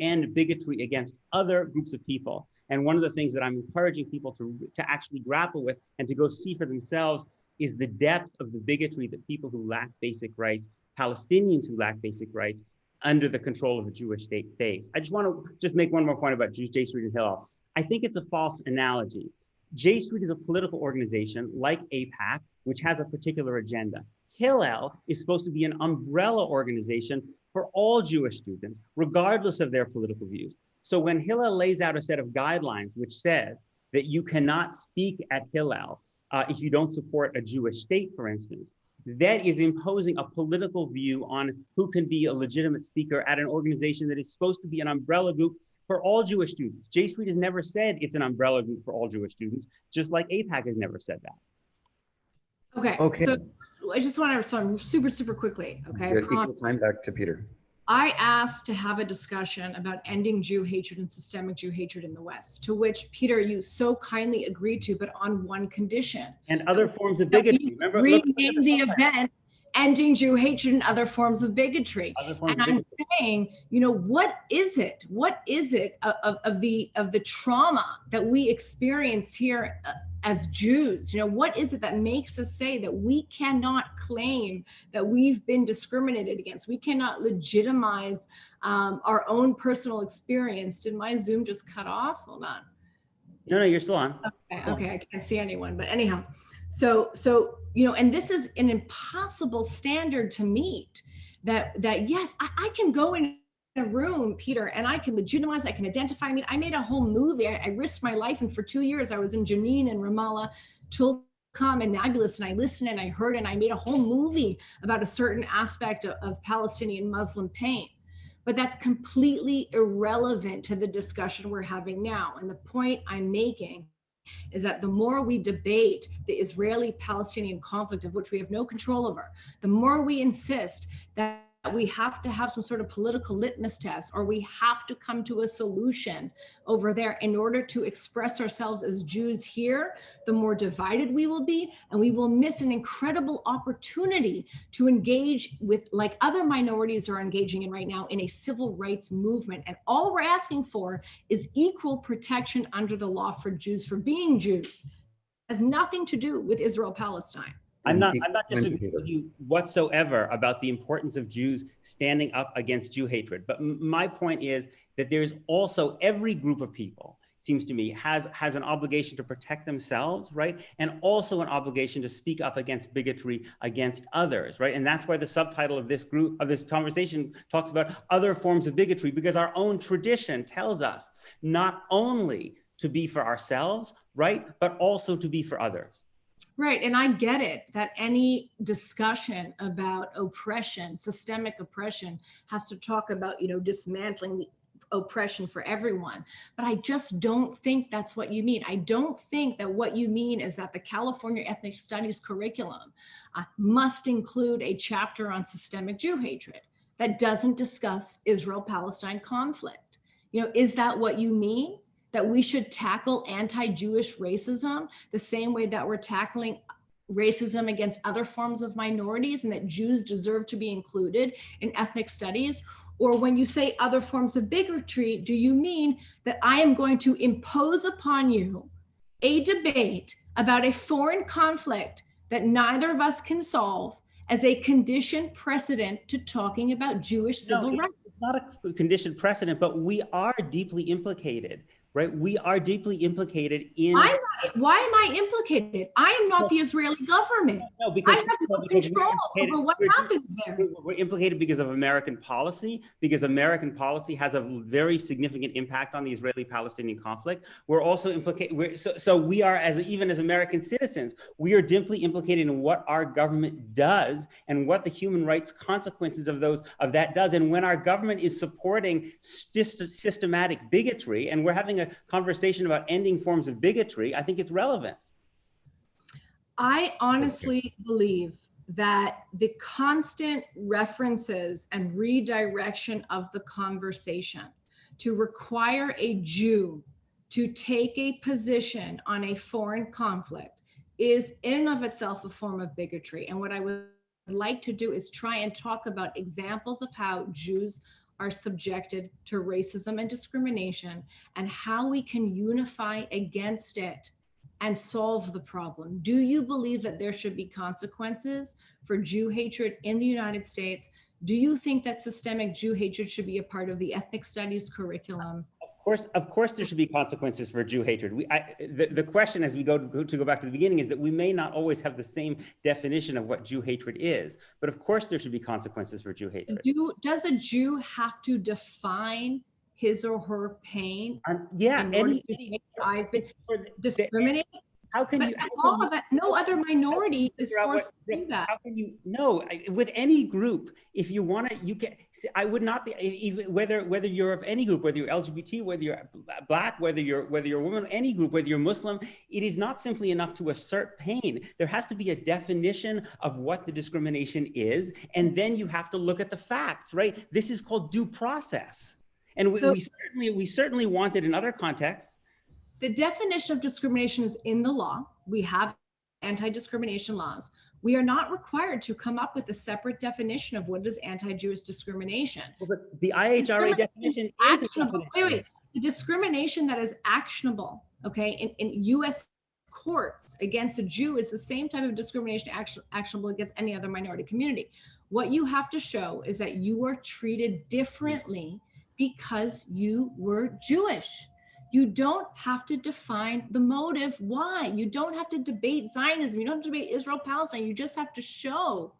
end bigotry against other groups of people. And one of the things that I'm encouraging people to actually grapple with and to go see for themselves is the depth of the bigotry that people who lack basic rights, Palestinians who lack basic rights, under the control of a Jewish state face. I just want to make one more point about J Street and Hillel. I think it's a false analogy. J Street is a political organization like AIPAC, which has a particular agenda. Hillel is supposed to be an umbrella organization for all Jewish students, regardless of their political views. So when Hillel lays out a set of guidelines which says that you cannot speak at Hillel if you don't support a Jewish state, for instance, that is imposing a political view on who can be a legitimate speaker at an organization that is supposed to be an umbrella group for all Jewish students. J Street has never said it's an umbrella group for all Jewish students, just like AIPAC has never said that. Okay. So I just want to respond super quickly. Okay. Equal time back to Peter. I asked to have a discussion about ending Jew hatred and systemic Jew hatred in the West, to which, Peter, you so kindly agreed to, but on one condition. And other forms of bigotry. Remember, rename the event Ending Jew Hatred and Other Forms of Bigotry. And I'm saying, what is it? What is it of the trauma that we experience here as Jews? You know, what is it that makes us say that we cannot claim that we've been discriminated against? We cannot legitimize our own personal experience. Did my Zoom just cut off? Hold on. No, you're still on. Okay, I can't see anyone, but anyhow. So, you know, and this is an impossible standard to meet, that yes, I can go in a room, Peter, and I can legitimize, I can identify. I mean, I made a whole movie. I risked my life, and for 2 years I was in Jenin and Ramallah, Tulkarm and Nablus, and I listened and I heard, and I made a whole movie about a certain aspect of Palestinian Muslim pain. But that's completely irrelevant to the discussion we're having now. And the point I'm making is that the more we debate the Israeli-Palestinian conflict, of which we have no control over, the more we insist that we have to have some sort of political litmus test, or we have to come to a solution over there in order to express ourselves as Jews here, the more divided we will be, and we will miss an incredible opportunity to engage with, like other minorities are engaging in right now, in a civil rights movement. And all we're asking for is equal protection under the law for Jews for being Jews. It has nothing to do with Israel-Palestine. I'm not disagreeing with you whatsoever about the importance of Jews standing up against Jew hatred. But my point is that there's also, every group of people, seems to me, has an obligation to protect themselves, right? And also an obligation to speak up against bigotry against others, right? And that's why the subtitle of this conversation talks about other forms of bigotry, because our own tradition tells us not only to be for ourselves, right? But also to be for others. Right, and I get it that any discussion about oppression, systemic oppression, has to talk about, you know, dismantling the oppression for everyone. But I just don't think that's what you mean. I don't think that what you mean is that the California Ethnic Studies curriculum must include a chapter on systemic Jew hatred that doesn't discuss Israel-Palestine conflict. You know, is that what you mean? That we should tackle anti-Jewish racism the same way that we're tackling racism against other forms of minorities, and that Jews deserve to be included in ethnic studies? Or when you say other forms of bigotry, do you mean that I am going to impose upon you a debate about a foreign conflict that neither of us can solve as a conditioned precedent to talking about Jewish civil rights? It's not a conditioned precedent, but we are deeply implicated. Right? We are deeply implicated in. Why am I implicated? I am not the Israeli government. No, because I have no control over what happens there. We're implicated because of American policy, because American policy has a very significant impact on the Israeli-Palestinian conflict. We're also implicated. So we are, even as American citizens, we are deeply implicated in what our government does and what the human rights consequences of that does. And when our government is supporting systematic bigotry, and we're having a conversation about ending forms of bigotry, I think it's relevant. I honestly believe that the constant references and redirection of the conversation to require a Jew to take a position on a foreign conflict is in and of itself a form of bigotry. And what I would like to do is try and talk about examples of how Jews are subjected to racism and discrimination, and how we can unify against it and solve the problem. Do you believe that there should be consequences for Jew hatred in the United States? Do you think that systemic Jew hatred should be a part of the ethnic studies curriculum? Of course, there should be consequences for Jew hatred. The question, as we go back to the beginning, is that we may not always have the same definition of what Jew hatred is, but of course there should be consequences for Jew hatred. Does a Jew have to define his or her pain? Yeah, I've been discriminated. How can you? No other minority is forced to do that. How can you? No, with any group, if you want to, you can. I would not be, even whether you're of any group, whether you're LGBT, whether you're Black, whether you're a woman, any group, whether you're Muslim. It is not simply enough to assert pain. There has to be a definition of what the discrimination is, and then you have to look at the facts. Right? This is called due process, and we certainly want it in other contexts. The definition of discrimination is in the law. We have anti-discrimination laws. We are not required to come up with a separate definition of what is anti-Jewish discrimination. Well, but the IHRA definition is a definition. Wait. The discrimination that is actionable, okay, in U.S. courts against a Jew is the same type of discrimination actionable against any other minority community. What you have to show is that you were treated differently because you were Jewish. You don't have to define the motive why. You don't have to debate Zionism. You don't have to debate Israel-Palestine. You just have to show,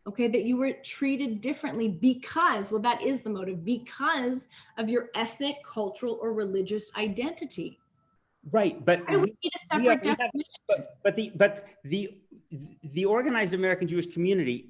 okay, that you were treated differently because, well, that is the motive, because of your ethnic, cultural, or religious identity. Right, but Why do we need a separate definition? but the organized American Jewish community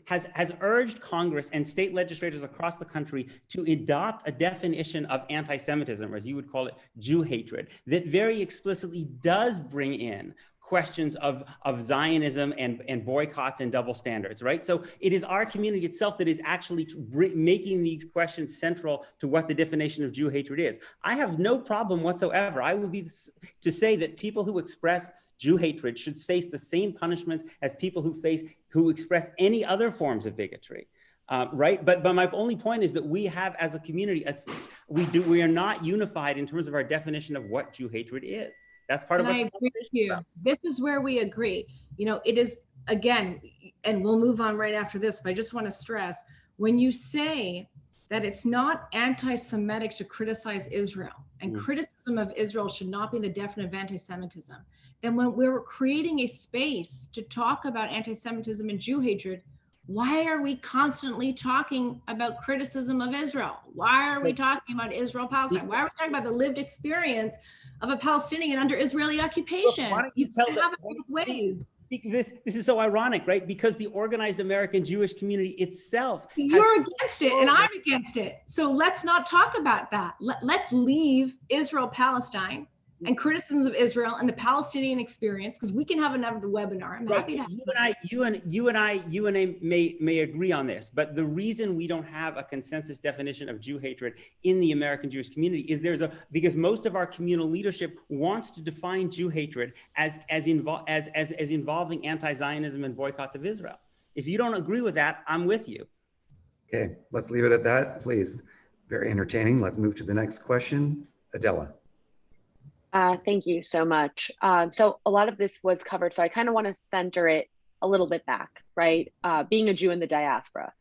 has urged Congress and state legislators across the country to adopt a definition of anti-Semitism, or as you would call it, Jew hatred, that very explicitly does bring in questions of Zionism and boycotts and double standards, right? So it is our community itself that is actually making these questions central to what the definition of Jew hatred is. I have no problem whatsoever. I would be to say that people who express Jew hatred should face the same punishments as people who express any other forms of bigotry. Right, but my only point is that we have, as a community, we are not unified in terms of our definition of what Jew hatred is. That's part of what I agree with you. This is where we agree. You know, it is, again, and we'll move on right after this, but I just want to stress, when you say that it's not anti-Semitic to criticize Israel, and criticism of Israel should not be the definition of anti-Semitism, then when we're creating a space to talk about anti-Semitism and Jew hatred, why are we constantly talking about criticism of Israel? Why are we talking about Israel-Palestine? Why are we talking about the lived experience of a Palestinian under Israeli occupation? Why don't you tell them ways? This is so ironic, right? Because the organized American Jewish community itself. You're against it and I'm against it. So let's not talk about that. Let's leave Israel-Palestine and criticisms of Israel and the Palestinian experience, because we can have another webinar. I'm happy to have you and I may agree on this, but the reason we don't have a consensus definition of Jew hatred in the American Jewish community is because most of our communal leadership wants to define Jew hatred as involving anti-Zionism and boycotts of Israel. If you don't agree with that, I'm with you. Okay, let's leave it at that, please. Very entertaining. Let's move to the next question. Adela. Thank you so much. So a lot of this was covered, so I kind of want to center it a little bit back, right? Being a Jew in the diaspora.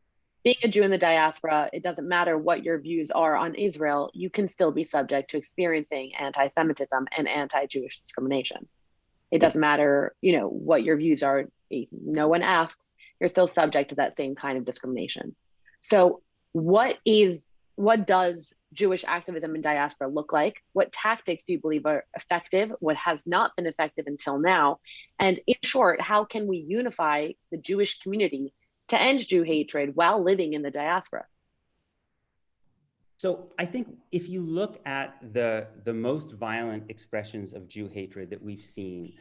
Being a Jew in the diaspora, it doesn't matter what your views are on Israel, you can still be subject to experiencing anti-Semitism and anti-Jewish discrimination. It doesn't matter, you know, what your views are. If no one asks, you're still subject to that same kind of discrimination. So what does Jewish activism in diaspora look like? What tactics do you believe are effective? What has not been effective until now? And in short, how can we unify the Jewish community to end Jew hatred while living in the diaspora? So I think if you look at the most violent expressions of Jew hatred that we've seen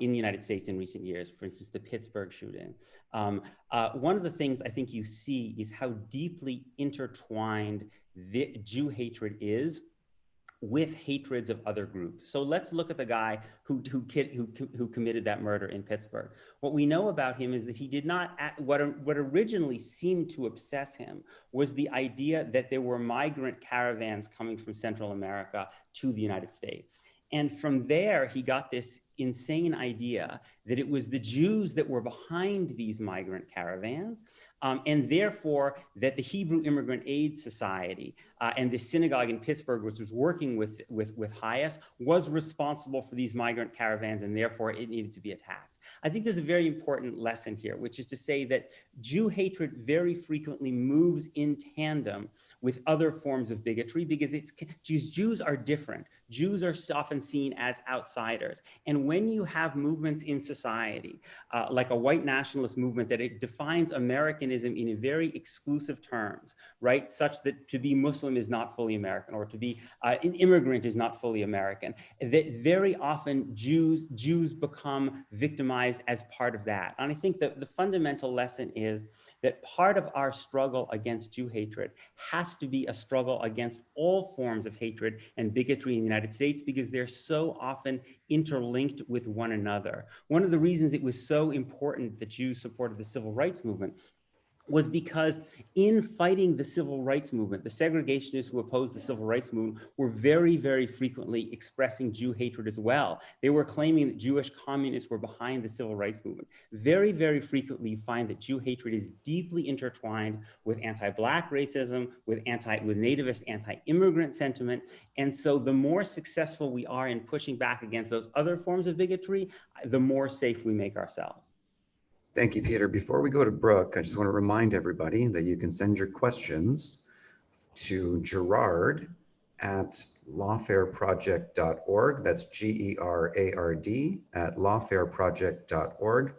in the United States in recent years, for instance, the Pittsburgh shooting, one of the things I think you see is how deeply intertwined the Jew hatred is with hatreds of other groups. So let's look at the guy who committed that murder in Pittsburgh. What we know about him is that he did not, what originally seemed to obsess him was the idea that there were migrant caravans coming from Central America to the United States. And from there, he got this insane idea that it was the Jews that were behind these migrant caravans, and therefore that the Hebrew Immigrant Aid Society and the synagogue in Pittsburgh, which was working with HIAS, was responsible for these migrant caravans, and therefore it needed to be attacked. I think there's a very important lesson here, which is to say that Jew hatred very frequently moves in tandem with other forms of bigotry because Jews are different. Jews are often seen as outsiders. And when you have movements in society, like a white nationalist movement that it defines Americanism in a very exclusive terms, right? Such that to be Muslim is not fully American, or to be an immigrant is not fully American, that very often Jews become victimized as part of that. And I think that the fundamental lesson is that part of our struggle against Jew hatred has to be a struggle against all forms of hatred and bigotry in the United States, because they're so often interlinked with one another. One of the reasons it was so important that Jews supported the civil rights movement was because in fighting the civil rights movement, the segregationists who opposed the civil rights movement were very, very frequently expressing Jew hatred as well. They were claiming that Jewish communists were behind the civil rights movement. Very, very frequently, you find that Jew hatred is deeply intertwined with anti-Black racism, with nativist anti-immigrant sentiment. And so the more successful we are in pushing back against those other forms of bigotry, the more safe we make ourselves. Thank you, Peter. Before we go to Brooke, I just want to remind everybody that you can send your questions to Gerard at lawfareproject.org. That's GERARD at lawfareproject.org.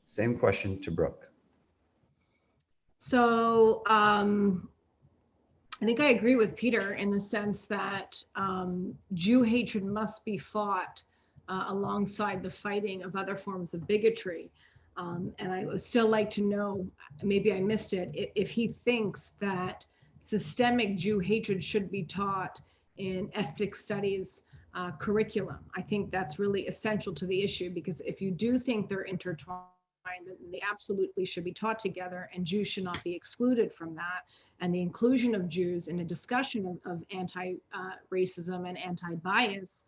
Same question to Brooke. So I think I agree with Peter in the sense that Jew hatred must be fought alongside the fighting of other forms of bigotry. And I would still like to know, maybe I missed it, if he thinks that systemic Jew hatred should be taught in ethnic studies curriculum. I think that's really essential to the issue, because if you do think they're intertwined, they absolutely should be taught together, and Jews should not be excluded from that. And the inclusion of Jews in a discussion of anti-racism and anti-bias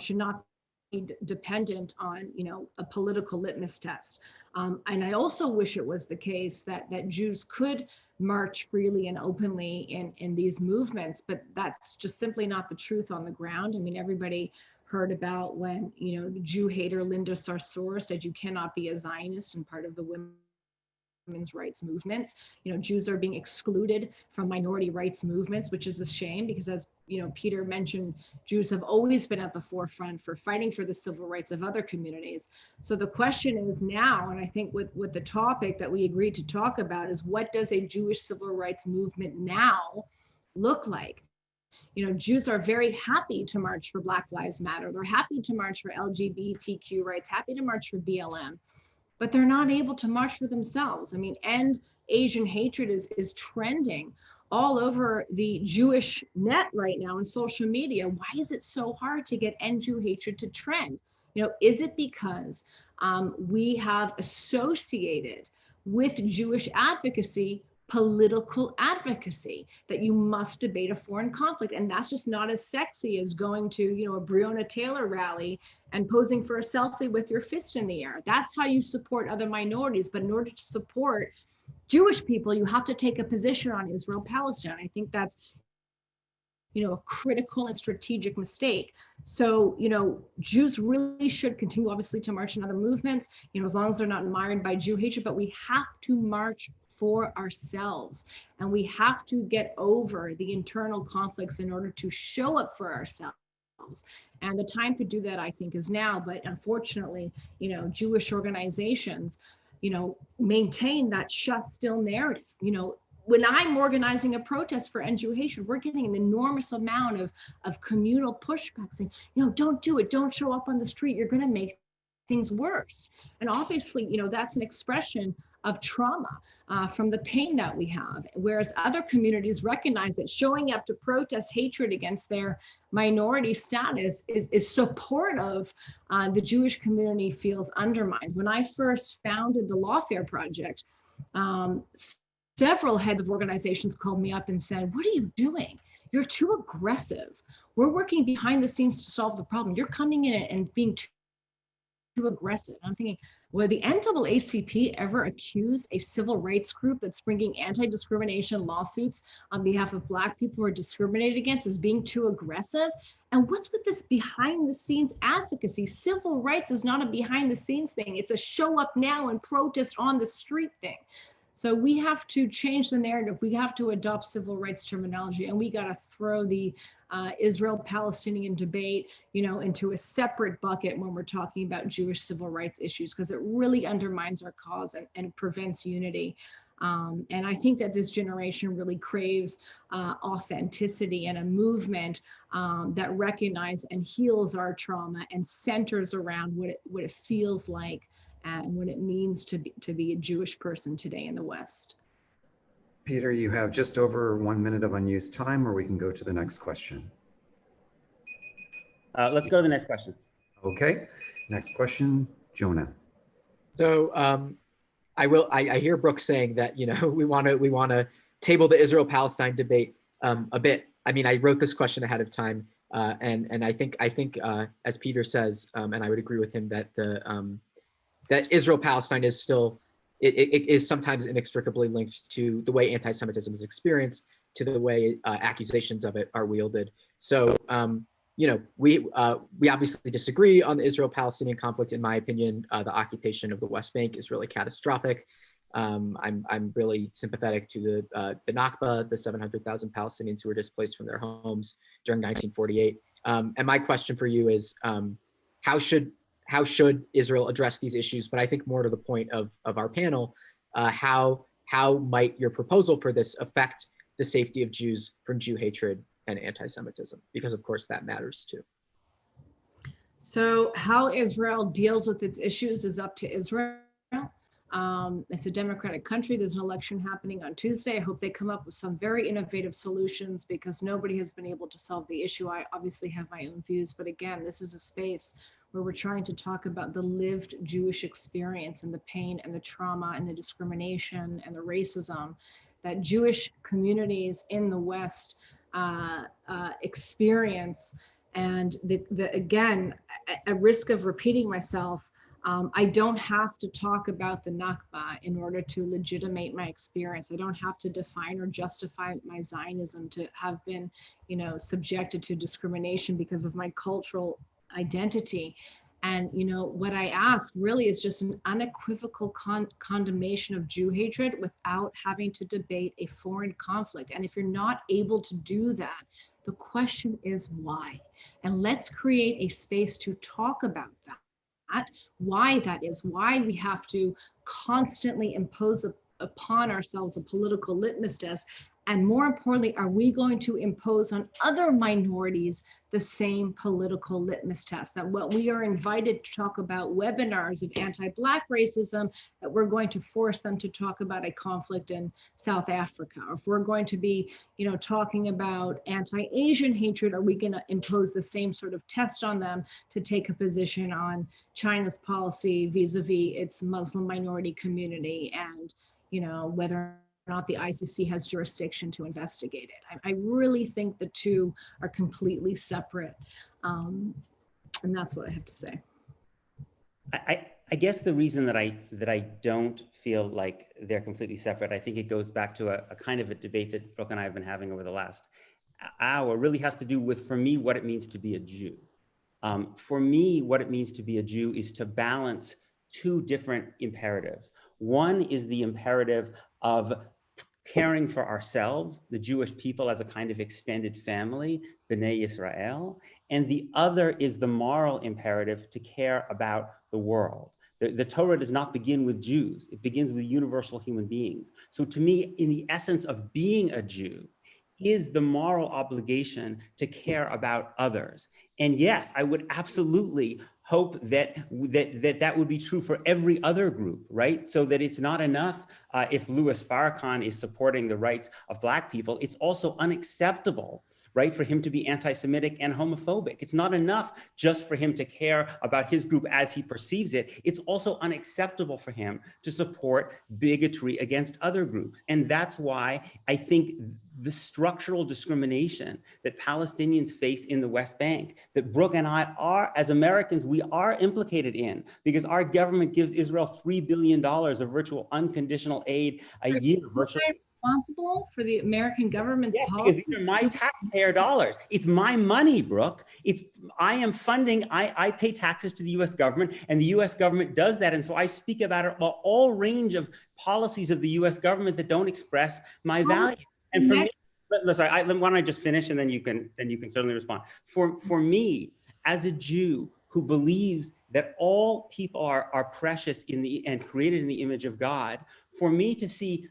should not be dependent on, a political litmus test. And I also wish it was the case that Jews could march freely and openly in these movements, but that's just simply not the truth on the ground. I mean, everybody heard about when, the Jew hater Linda Sarsour said you cannot be a Zionist and part of the women's rights movements. Jews are being excluded from minority rights movements, which is a shame, because as Peter mentioned, Jews have always been at the forefront for fighting for the civil rights of other communities. So the question is now, and I think with the topic that we agreed to talk about, is what does a Jewish civil rights movement now look like? Jews are very happy to march for Black Lives Matter. They're happy to march for LGBTQ rights, happy to march for BLM, but they're not able to march for themselves. I mean, End Asian Hatred is trending all over the Jewish net right now in social media. Why is it so hard to get End Jew Hatred to trend? Is it because we have associated with Jewish advocacy political advocacy, that you must debate a foreign conflict? And that's just not as sexy as going to, a Breonna Taylor rally and posing for a selfie with your fist in the air. That's how you support other minorities. But in order to support Jewish people, you have to take a position on Israel-Palestine. I think that's, a critical and strategic mistake. So, Jews really should continue, obviously, to march in other movements, as long as they're not mired by Jew hatred, but we have to march for ourselves. And we have to get over the internal conflicts in order to show up for ourselves. And the time to do that, I think, is now. But unfortunately, Jewish organizations, maintain that shut still narrative. When I'm organizing a protest for End Jew hatred, we're getting an enormous amount of communal pushback saying, don't do it, don't show up on the street, you're going to make things worse. And obviously, that's an expression of trauma from the pain that we have, whereas other communities recognize that showing up to protest hatred against their minority status is supportive. The Jewish community feels undermined. When I first founded the Lawfare Project, several heads of organizations called me up and said, "What are you doing? You're too aggressive. We're working behind the scenes to solve the problem. You're coming in and being too aggressive." And I'm thinking, will the NAACP ever accuse a civil rights group that's bringing anti-discrimination lawsuits on behalf of Black people who are discriminated against as being too aggressive? And what's with this behind the scenes advocacy? Civil rights is not a behind the scenes thing. It's a show up now and protest on the street thing. So we have to change the narrative. We have to adopt civil rights terminology, and we got to throw the Israel-Palestinian debate, into a separate bucket when we're talking about Jewish civil rights issues, because it really undermines our cause and prevents unity. And I think that this generation really craves authenticity and a movement that recognizes and heals our trauma and centers around what it feels like and what it means to be a Jewish person today in the West. Peter, you have just over 1 minute of unused time, or we can go to the next question. Let's go to the next question. Okay, next question, Jonah. So I hear Brooke saying that, you know, we want to table the Israel-Palestine debate a bit. I mean, I wrote this question ahead of time, and I think as Peter says, and I would agree with him that that Israel-Palestine is still it is sometimes inextricably linked to the way anti-Semitism is experienced, to the way accusations of it are wielded. So, you know, we obviously disagree on the Israel-Palestinian conflict. In my opinion, the occupation of the West Bank is really catastrophic. I'm really sympathetic to the Nakba, the 700,000 Palestinians who were displaced from their homes during 1948. And my question for you is, how should Israel address these issues? But I think more to the point of our panel, how might your proposal for this affect the safety of Jews from Jew hatred and anti-Semitism? Because of course that matters too. So how Israel deals with its issues is up to Israel. It's a democratic country. There's an election happening on Tuesday. I hope they come up with some very innovative solutions, because nobody has been able to solve the issue. I obviously have my own views, but again, this is a space where we're trying to talk about the lived Jewish experience and the pain and the trauma and the discrimination and the racism that Jewish communities in the West experience. And again, at risk of repeating myself, I don't have to talk about the Nakba in order to legitimate my experience. I don't have to define or justify my Zionism to have been, you know, subjected to discrimination because of my cultural identity. And, you know, what I ask really is just an unequivocal condemnation of Jew hatred without having to debate a foreign conflict. And if you're not able to do that, the question is why? And let's create a space to talk about that, why that is, why we have to constantly impose upon ourselves a political litmus test. And more importantly, are we going to impose on other minorities the same political litmus test? That what we are invited to talk about webinars of anti-Black racism, that we're going to force them to talk about a conflict in South Africa. Or if we're going to be, you know, talking about anti-Asian hatred, are we going to impose the same sort of test on them to take a position on China's policy vis-a-vis its Muslim minority community, and, you know, whether not the ICC has jurisdiction to investigate it. I really think the two are completely separate. And that's what I have to say. I guess the reason that I don't feel like they're completely separate, I think it goes back to a kind of a debate that Brooke and I have been having over the last hour, really has to do with, for me, what it means to be a Jew. For me, what it means to be a Jew is to balance two different imperatives. One is the imperative of caring for ourselves, the Jewish people, as a kind of extended family, B'nai Yisrael, and the other is the moral imperative to care about the world. The Torah does not begin with Jews, it begins with universal human beings. So to me, in the essence of being a Jew, is the moral obligation to care about others. And yes, I would absolutely hope that would be true for every other group, right? So that it's not enough if Louis Farrakhan is supporting the rights of Black people, it's also unacceptable, right, for him to be anti-Semitic and homophobic. It's not enough just for him to care about his group as he perceives it. It's also unacceptable for him to support bigotry against other groups. And that's why I think the structural discrimination that Palestinians face in the West Bank, that Brooke and I are, as Americans, we are implicated in, because our government gives Israel $3 billion of virtual unconditional aid a year. Virtual. Responsible for the American government's policy? Yes, because these are my taxpayer dollars. It's my money, Brooke. I am funding, I pay taxes to the US government, and the US government does that. And so I speak about it, about all range of policies of the US government that don't express my value. And for me, listen, why don't I just finish, and then you can certainly respond. For me, as a Jew who believes that all people are precious and created in the image of God, for me to see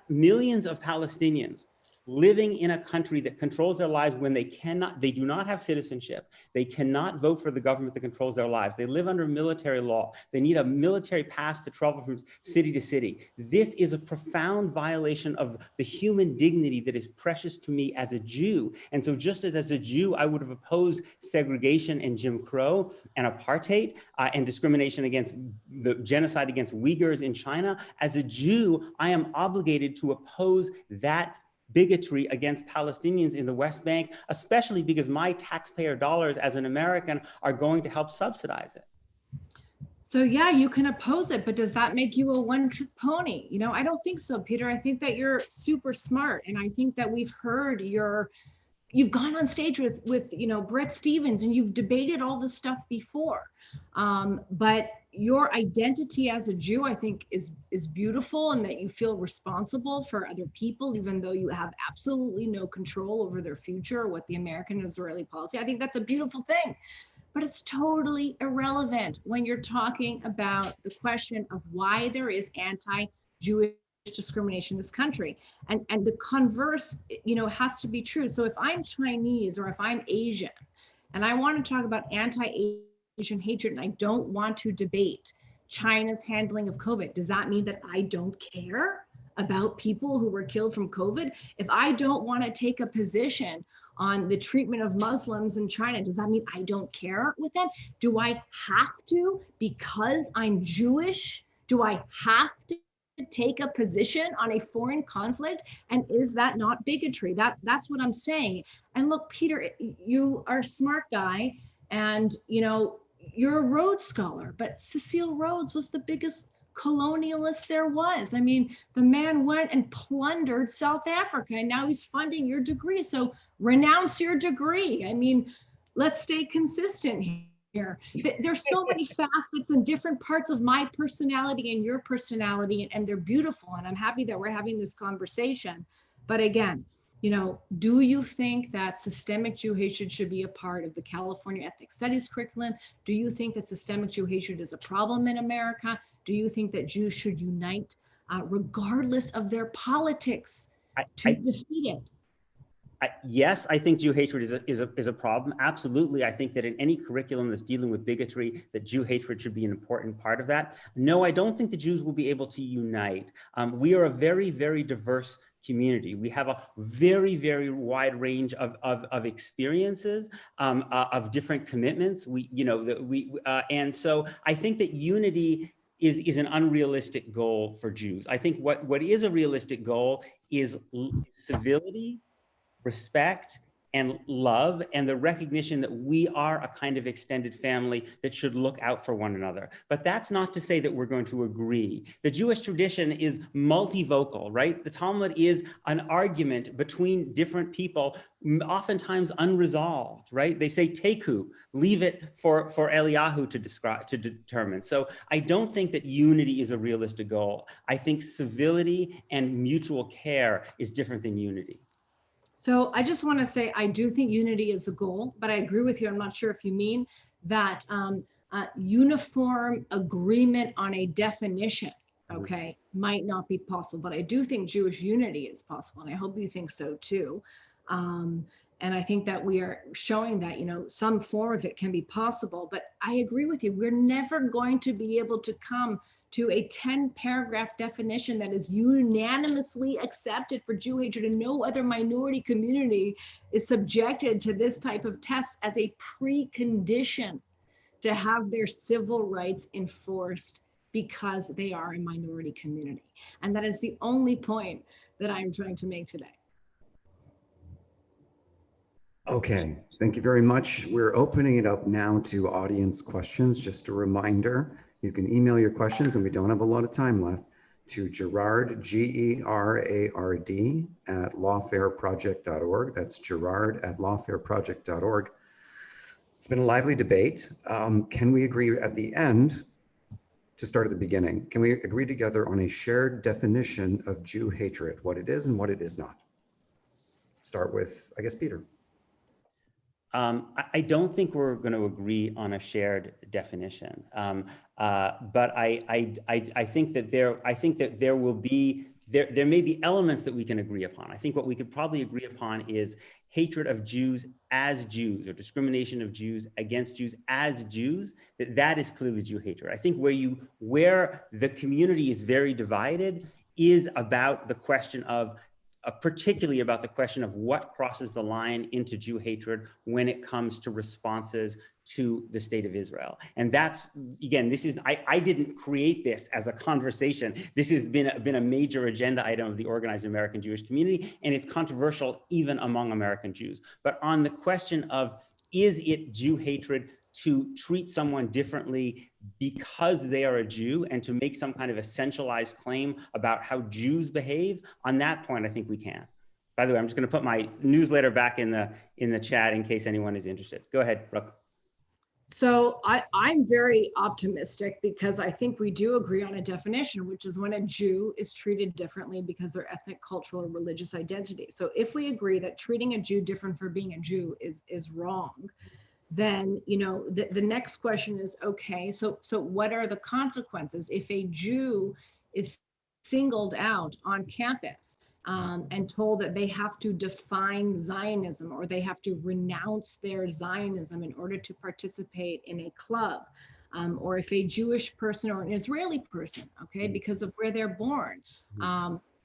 millions of Palestinians living in a country that controls their lives when they do not have citizenship. They cannot vote for the government that controls their lives. They live under military law. They need a military pass to travel from city to city. This is a profound violation of the human dignity that is precious to me as a Jew. And so just as a Jew, I would have opposed segregation and Jim Crow and apartheid and discrimination against the genocide against Uyghurs in China. As a Jew, I am obligated to oppose that bigotry against Palestinians in the West Bank, especially because my taxpayer dollars as an American are going to help subsidize it. So yeah, you can oppose it, but does that make you a one-trick pony? You know, I don't think so, Peter. I think that you're super smart. And I think that we've heard you've gone on stage with Brett Stevens, and you've debated all this stuff before. But your identity as a Jew, I think, is beautiful, and that you feel responsible for other people, even though you have absolutely no control over their future or what the American and Israeli policy. I think that's a beautiful thing, but it's totally irrelevant when you're talking about the question of why there is anti-Jewish discrimination in this country. And the converse, has to be true. So if I'm Chinese or if I'm Asian and I want to talk about anti-Asian hatred and I don't want to debate China's handling of COVID, does that mean that I don't care about people who were killed from COVID? If I don't want to take a position on the treatment of Muslims in China, does that mean I don't care with them? Do I have to because I'm Jewish? Do I have to take a position on a foreign conflict? And is that not bigotry? That's what I'm saying. And look, Peter, you are a smart guy, and you're a Rhodes Scholar, but Cecil Rhodes was the biggest colonialist there was. I mean, the man went and plundered South Africa, and now he's funding your degree. So renounce your degree. I mean, let's stay consistent here. There's so many facets and different parts of my personality and your personality, and they're beautiful. And I'm happy that we're having this conversation. But again, do you think that systemic Jew hatred should be a part of the California Ethnic Studies curriculum? Do you think that systemic Jew hatred is a problem in America? Do you think that Jews should unite regardless of their politics to defeat it? Yes, I think Jew hatred is a problem. Absolutely. I think that in any curriculum that's dealing with bigotry, that Jew hatred should be an important part of that. No, I don't think the Jews will be able to unite. We are a very, very diverse community. We have a very, very wide range of experiences, of different commitments. And so I think that unity is an unrealistic goal for Jews. I think what is a realistic goal is civility, respect, and love, and the recognition that we are a kind of extended family that should look out for one another. But that's not to say that we're going to agree. The Jewish tradition is multivocal, right? The Talmud is an argument between different people, oftentimes unresolved, right? They say teku, leave it for Eliyahu to determine. So I don't think that unity is a realistic goal. I think civility and mutual care is different than unity. So I just want to say, I do think unity is a goal, but I agree with you. I'm not sure if you mean that uniform agreement on a definition, okay, might not be possible, but I do think Jewish unity is possible. And I hope you think so too. And I think that we are showing that, some form of it can be possible, but I agree with you. We're never going to be able to come to a 10-paragraph definition that is unanimously accepted for Jew hatred, and no other minority community is subjected to this type of test as a precondition to have their civil rights enforced because they are a minority community. And that is the only point that I'm trying to make today. Okay, thank you very much. We're opening it up now to audience questions. Just a reminder, you can email your questions, and we don't have a lot of time left, to Gerard, Gerard, at lawfareproject.org. That's Gerard at lawfareproject.org. It's been a lively debate. Can we agree at the end, to start at the beginning, can we agree together on a shared definition of Jew hatred, what it is and what it is not? Start with, I guess, Peter. I don't think we're going to agree on a shared definition, but I think that there will be there may be elements that we can agree upon. I think what we could probably agree upon is hatred of Jews as Jews, or discrimination of Jews against Jews as Jews, that is clearly Jew hatred. I think where the community is very divided is about the question of, particularly about the question of what crosses the line into Jew hatred when it comes to responses to the state of Israel. And that's, again, I didn't create this as a conversation. This has been a major agenda item of the organized American Jewish community, and it's controversial even among American Jews. But on the question of, is it Jew hatred to treat someone differently because they are a Jew and to make some kind of essentialized claim about how Jews behave? On that point, I think we can. By the way, I'm just going to put my newsletter back in the chat in case anyone is interested. Go ahead, Brooke. So I'm very optimistic because I think we do agree on a definition, which is when a Jew is treated differently because their ethnic, cultural, or religious identity. So if we agree that treating a Jew different for being a Jew is wrong, then the next question is, okay, so what are the consequences if a Jew is singled out on campus and told that they have to define Zionism, or they have to renounce their Zionism in order to participate in a club, or if a Jewish person or an Israeli person, okay, because of where they're born,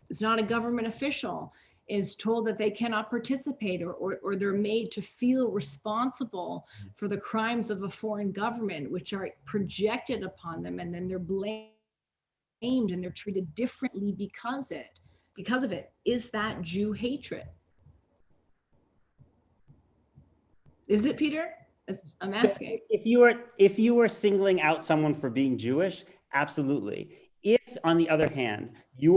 it's not a government official, is told that they cannot participate, or they're made to feel responsible for the crimes of a foreign government, which are projected upon them, and then they're blamed and they're treated differently because of it. Is that Jew hatred? Is it, Peter? I'm asking. If you were singling out someone for being Jewish, absolutely. If, on the other hand, if you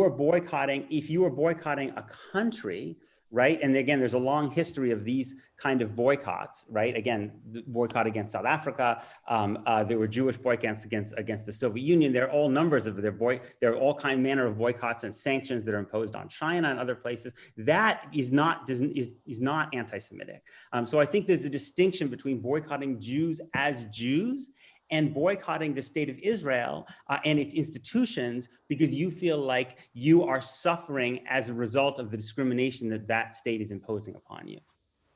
were boycotting a country, right? And again, there's a long history of these kind of boycotts, right? Again, the boycott against South Africa. There were Jewish boycotts against the Soviet Union. There are all numbers of there are all manner of boycotts and sanctions that are imposed on China and other places. That is not anti-Semitic. So I think there's a distinction between boycotting Jews as Jews and boycotting the state of Israel and its institutions because you feel like you are suffering as a result of the discrimination that state is imposing upon you.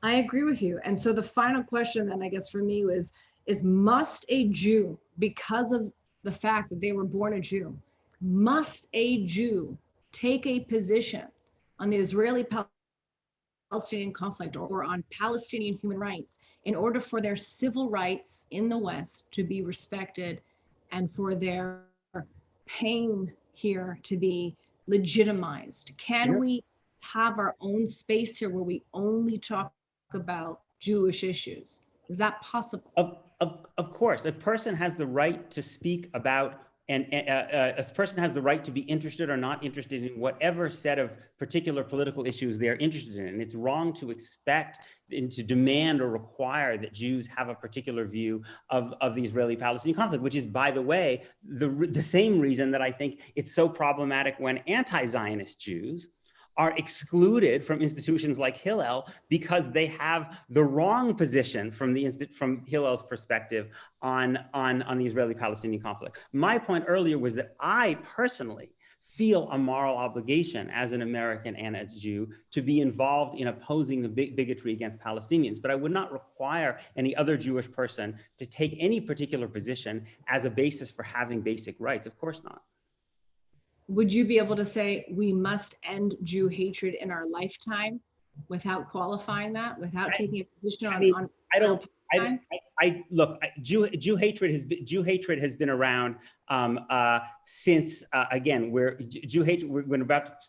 I agree with you. And so the final question then, I guess, for me is must a Jew, because of the fact that they were born a Jew, must a Jew take a position on the Israeli-Palestinian conflict or on Palestinian human rights in order for their civil rights in the West to be respected and for their pain here to be legitimized? Can we have our own space here where we only talk about Jewish issues? Is that possible? Of course, a person has the right to speak about, and a person has the right to be interested or not interested in whatever set of particular political issues they are interested in. And it's wrong to expect and to demand or require that Jews have a particular view of the Israeli-Palestinian conflict, which is, by the way, the same reason that I think it's so problematic when anti-Zionist Jews are excluded from institutions like Hillel because they have the wrong position from Hillel's perspective on the Israeli-Palestinian conflict. My point earlier was that I personally feel a moral obligation as an American and as a Jew to be involved in opposing the bigotry against Palestinians, but I would not require any other Jewish person to take any particular position as a basis for having basic rights. Of course not. Would you be able to say we must end Jew hatred in our lifetime without qualifying that, without taking a position on? Jew hatred has been around since again, we're about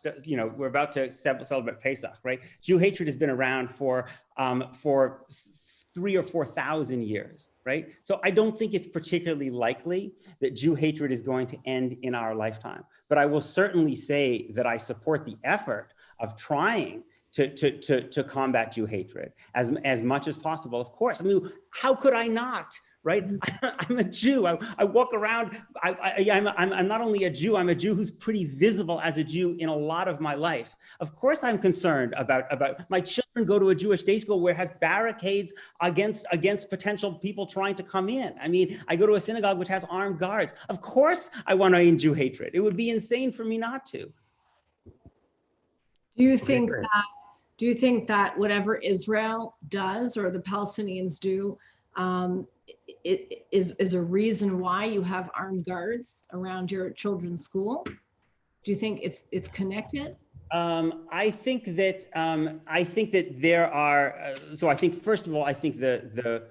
to celebrate Pesach, right? Jew hatred has been around for 3,000 or 4,000 years, right? So I don't think it's particularly likely that Jew hatred is going to end in our lifetime. But I will certainly say that I support the effort of trying to combat Jew hatred as much as possible. Of course, I mean, how could I not? Right? I'm a Jew. I walk around. I'm not only a Jew, I'm a Jew who's pretty visible as a Jew in a lot of my life. Of course, I'm concerned about my children go to a Jewish day school where it has barricades against potential people trying to come in. I mean, I go to a synagogue which has armed guards. Of course, I want to end Jew hatred. It would be insane for me not to. Do you Okay, think great. do you think that whatever Israel does or the Palestinians do it is a reason why you have armed guards around your children's school? Do you think it's connected? I think that there are. So I think first of all, I think the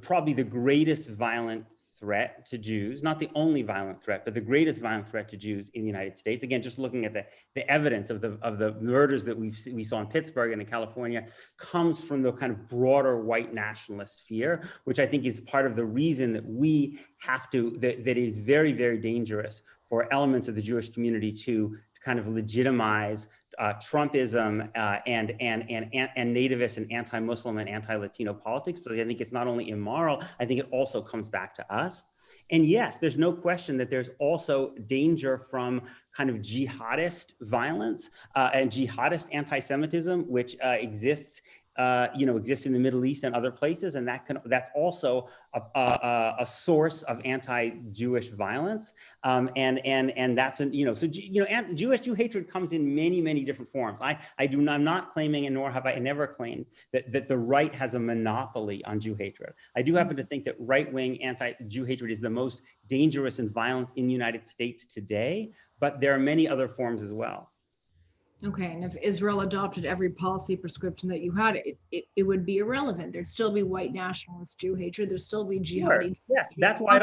probably the greatest violent threat to Jews, not the only violent threat, but the greatest violent threat to Jews in the United States. Again, just looking at the evidence of the murders that we saw in Pittsburgh and in California, comes from the kind of broader white nationalist sphere, which I think is part of the reason that we have to that it is very, very dangerous for elements of the Jewish community to kind of legitimize Trumpism and nativist and anti-Muslim and anti-Latino politics. But I think it's not only immoral, I think it also comes back to us. And yes, there's no question that there's also danger from kind of jihadist violence and jihadist anti-Semitism, which exists in the Middle East and other places, and that's also a source of anti-Jewish violence, and that's Jew hatred comes in many different forms. I'm not claiming, and nor have I never claimed that the right has a monopoly on Jew hatred. I do happen to think that right-wing anti-Jew hatred is the most dangerous and violent in the United States today, but there are many other forms as well. Okay, and if Israel adopted every policy prescription that you had, it would be irrelevant. There'd still be white nationalist Jew hatred. There'd still be jihadi. Sure. Yes, that's why.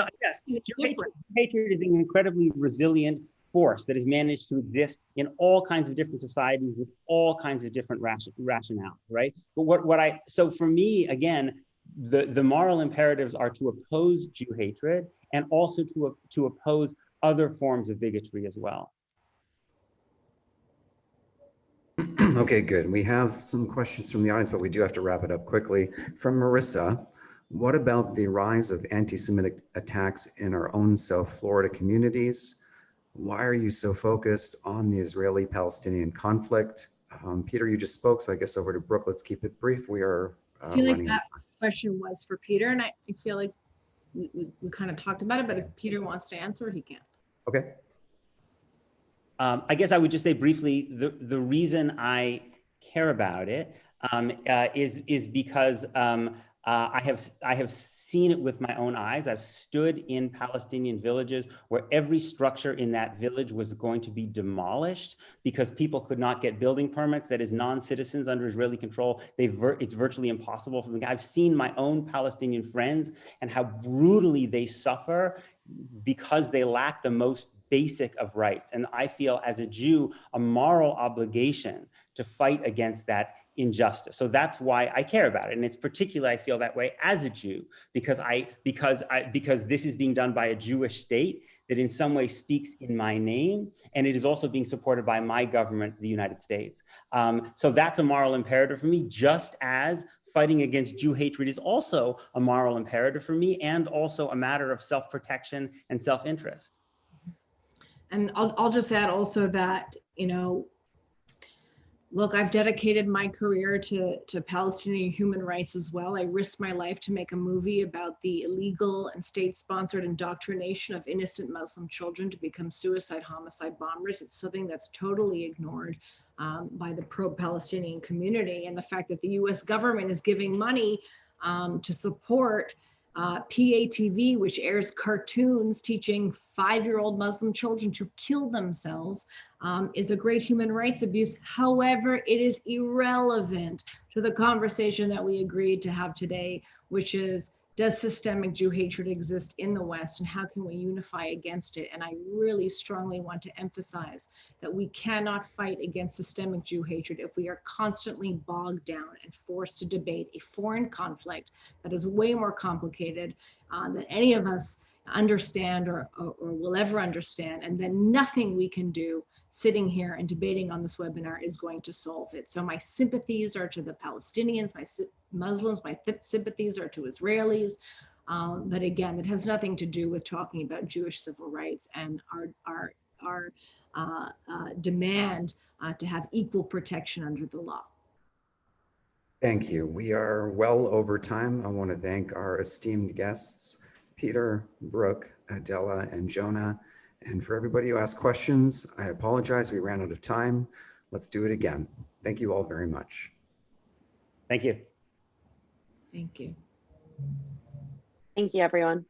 Jew hatred is an incredibly resilient force that has managed to exist in all kinds of different societies with all kinds of different rationales, right? But so for me, again, the moral imperatives are to oppose Jew hatred and also to oppose other forms of bigotry as well. Okay, good. We have some questions from the audience, but we do have to wrap it up quickly. From Marissa, what about the rise of anti-Semitic attacks in our own South Florida communities? Why are you so focused on the Israeli-Palestinian conflict? Peter, you just spoke, so I guess over to Brooke. Let's keep it brief. We are I feel like running. that question was for Peter, and I feel like we kind of talked about it, but if Peter wants to answer, he can. Okay. I guess I would just say briefly, the reason I care about it is because I have seen it with my own eyes. I've stood in Palestinian villages where every structure in that village was going to be demolished because people could not get building permits. That is, non-citizens under Israeli control. It's virtually impossible for them. I've seen my own Palestinian friends and how brutally they suffer because they lack the most basic of rights. And I feel as a Jew, a moral obligation to fight against that injustice. So that's why I care about it. And it's particularly, I feel that way as a Jew, because this is being done by a Jewish state that in some way speaks in my name. And it is also being supported by my government, the United States. So that's a moral imperative for me, just as fighting against Jew hatred is also a moral imperative for me and also a matter of self-protection and self-interest. And I'll just add also that, look, I've dedicated my career to Palestinian human rights as well. I risked my life to make a movie about the illegal and state-sponsored indoctrination of innocent Muslim children to become suicide homicide bombers. It's something that's totally ignored by the pro-Palestinian community. And the fact that the US government is giving money to support PATV, which airs cartoons teaching 5-year-old Muslim children to kill themselves, is a great human rights abuse. However, it is irrelevant to the conversation that we agreed to have today, which is, does systemic Jew hatred exist in the West and how can we unify against it? And I really strongly want to emphasize that we cannot fight against systemic Jew hatred if we are constantly bogged down and forced to debate a foreign conflict that is way more complicated than any of us understand or will ever understand. And then nothing we can do sitting here and debating on this webinar is going to solve it. So my sympathies are to the Palestinians, my Muslims, my sympathies are to Israelis. But again, it has nothing to do with talking about Jewish civil rights and our demand to have equal protection under the law. Thank you. We are well over time. I want to thank our esteemed guests, Peter, Brooke, Adela, and Jonah. And for everybody who asked questions, I apologize. We ran out of time. Let's do it again. Thank you all very much. Thank you. Thank you. Thank you, everyone.